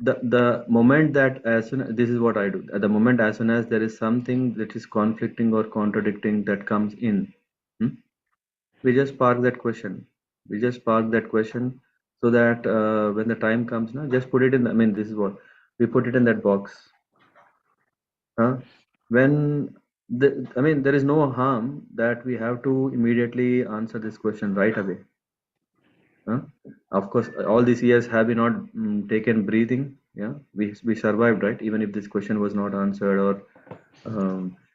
the moment that as soon this is what I do. At the moment, as soon as there is something that is conflicting or contradicting that comes in, we just park that question. We just park that question so that when the time comes, now just put it in. I mean, this is what we put it in that box. When I mean, there is no harm that we have to immediately answer this question right away. Of course, all these years have we not taken breathing? Yeah, we survived, right? Even if this question was not answered, or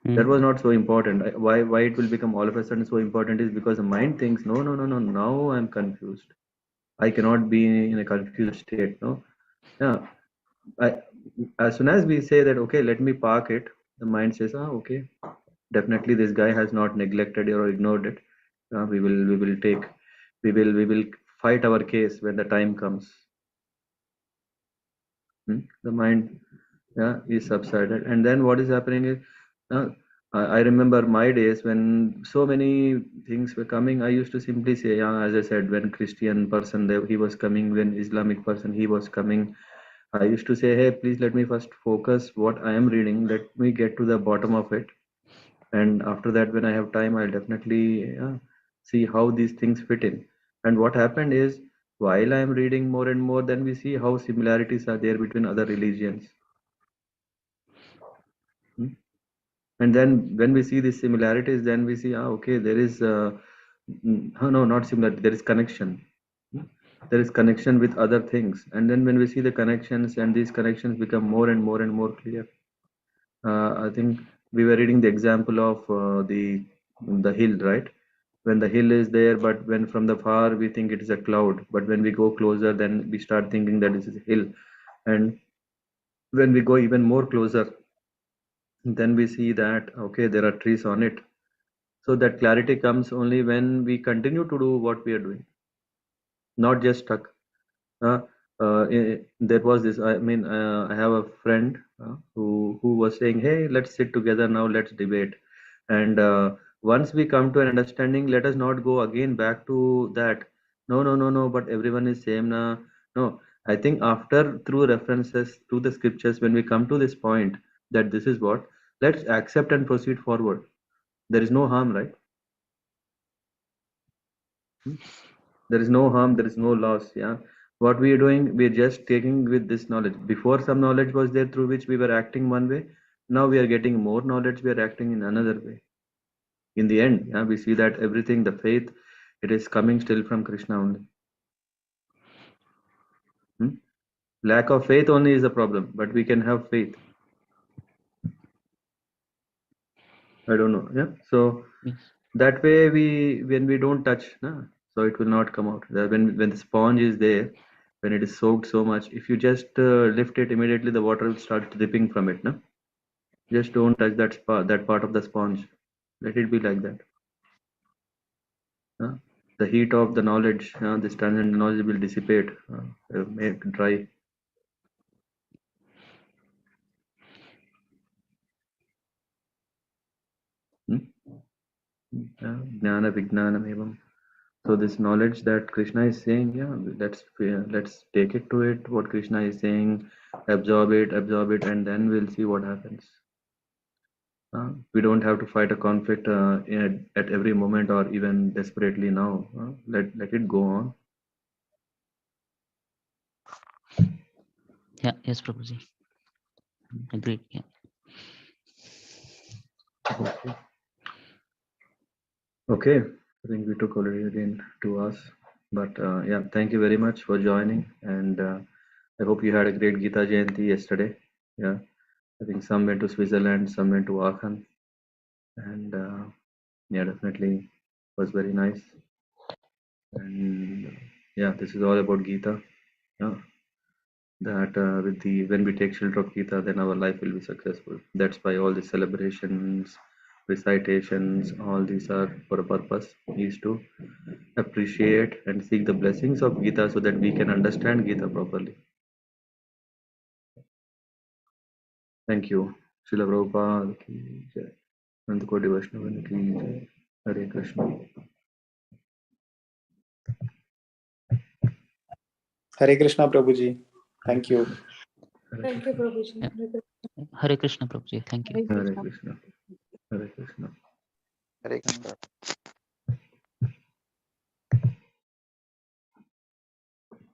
that was not so important. Why it will become all of a sudden so important is because the mind thinks, no, no, no, no. Now I'm confused. I cannot be in a confused state. No, yeah. As soon as we say that, okay, let me park it, the mind says, okay, definitely this guy has not neglected or ignored it. We will fight our case when the time comes. The mind, yeah, is subsided, and then what is happening is, I remember my days when so many things were coming. I used to simply say, yeah, as I said, when Christian person he was coming, when Islamic person he was coming, I used to say, hey, please let me first focus what I am reading. Let me get to the bottom of it. And after that, when I have time, I'll definitely see how these things fit in. And what happened is, while I'm reading more and more, then we see how similarities are there between other religions. And then when we see these similarities, then we see, okay, there is, no, not similarity, there is connection. There is connection with other things. And then when we see the connections, and these connections become more and more and more clear. I think we were reading the example of the hill, right? When the hill is there, but when from the far we think it is a cloud, but when we go closer, then we start thinking that this is a hill. And when we go even more closer, then we see that, okay, there are trees on it. So that clarity comes only when we continue to do what we are doing, not just stuck. There was this, I mean, I have a friend who was saying, hey, let's sit together now, let's debate. And once we come to an understanding, let us not go again back to that. No, no, no, no, but everyone is same now. No, I think after through references to the scriptures, when we come to this point that this is what, let's accept and proceed forward. There is no harm, right? There is no harm, there is no loss. Yeah, what we are doing, we are just taking with this knowledge. Before, some knowledge was there through which we were acting one way. Now we are getting more knowledge, we are acting in another way. In the end, yeah, we see that everything, the faith, It is coming still from Krishna only. Lack of faith only is a problem, but we can have faith. I don't know. Yeah. So Yes. that way when we don't touch, so it will not come out. When the sponge is there, when it is soaked so much, if you just lift it immediately, the water will start dripping from it. Just don't touch that part of the sponge. Let it be like that. The heat of the knowledge, this transcendent knowledge will dissipate, make dry. Jnana vijnanam evam. So this knowledge that Krishna is saying, let's take it to it. What Krishna is saying, absorb it, and then we'll see what happens. We don't have to fight a conflict at every moment or even desperately now. Let it go on. Yeah. Yes, Prabhuji. Agreed. Yeah. Okay. I think we took already again 2 hours. But yeah, thank you very much for joining. And I hope you had a great Gita Jayanti yesterday. Yeah. I think some went to Switzerland, some went to Aachen. And yeah, definitely was very nice. And yeah, this is all about Gita. Yeah. That when we take shelter of Gita, then our life will be successful. That's why all the celebrations, recitations, all these are for a purpose, is to appreciate and seek the blessings of Gita so that we can understand Gita properly. Thank you. Srila Prabhupada ki jai. Anandakoti Vaishnava ki jai. Hare Krishna. Hare Krishna, Prabhuji. Thank you. Thank you, Prabhuji. Yeah. Hare Krishna, Prabhuji. Thank you. Hare Krishna. Hare Krishna. Hare Krishna.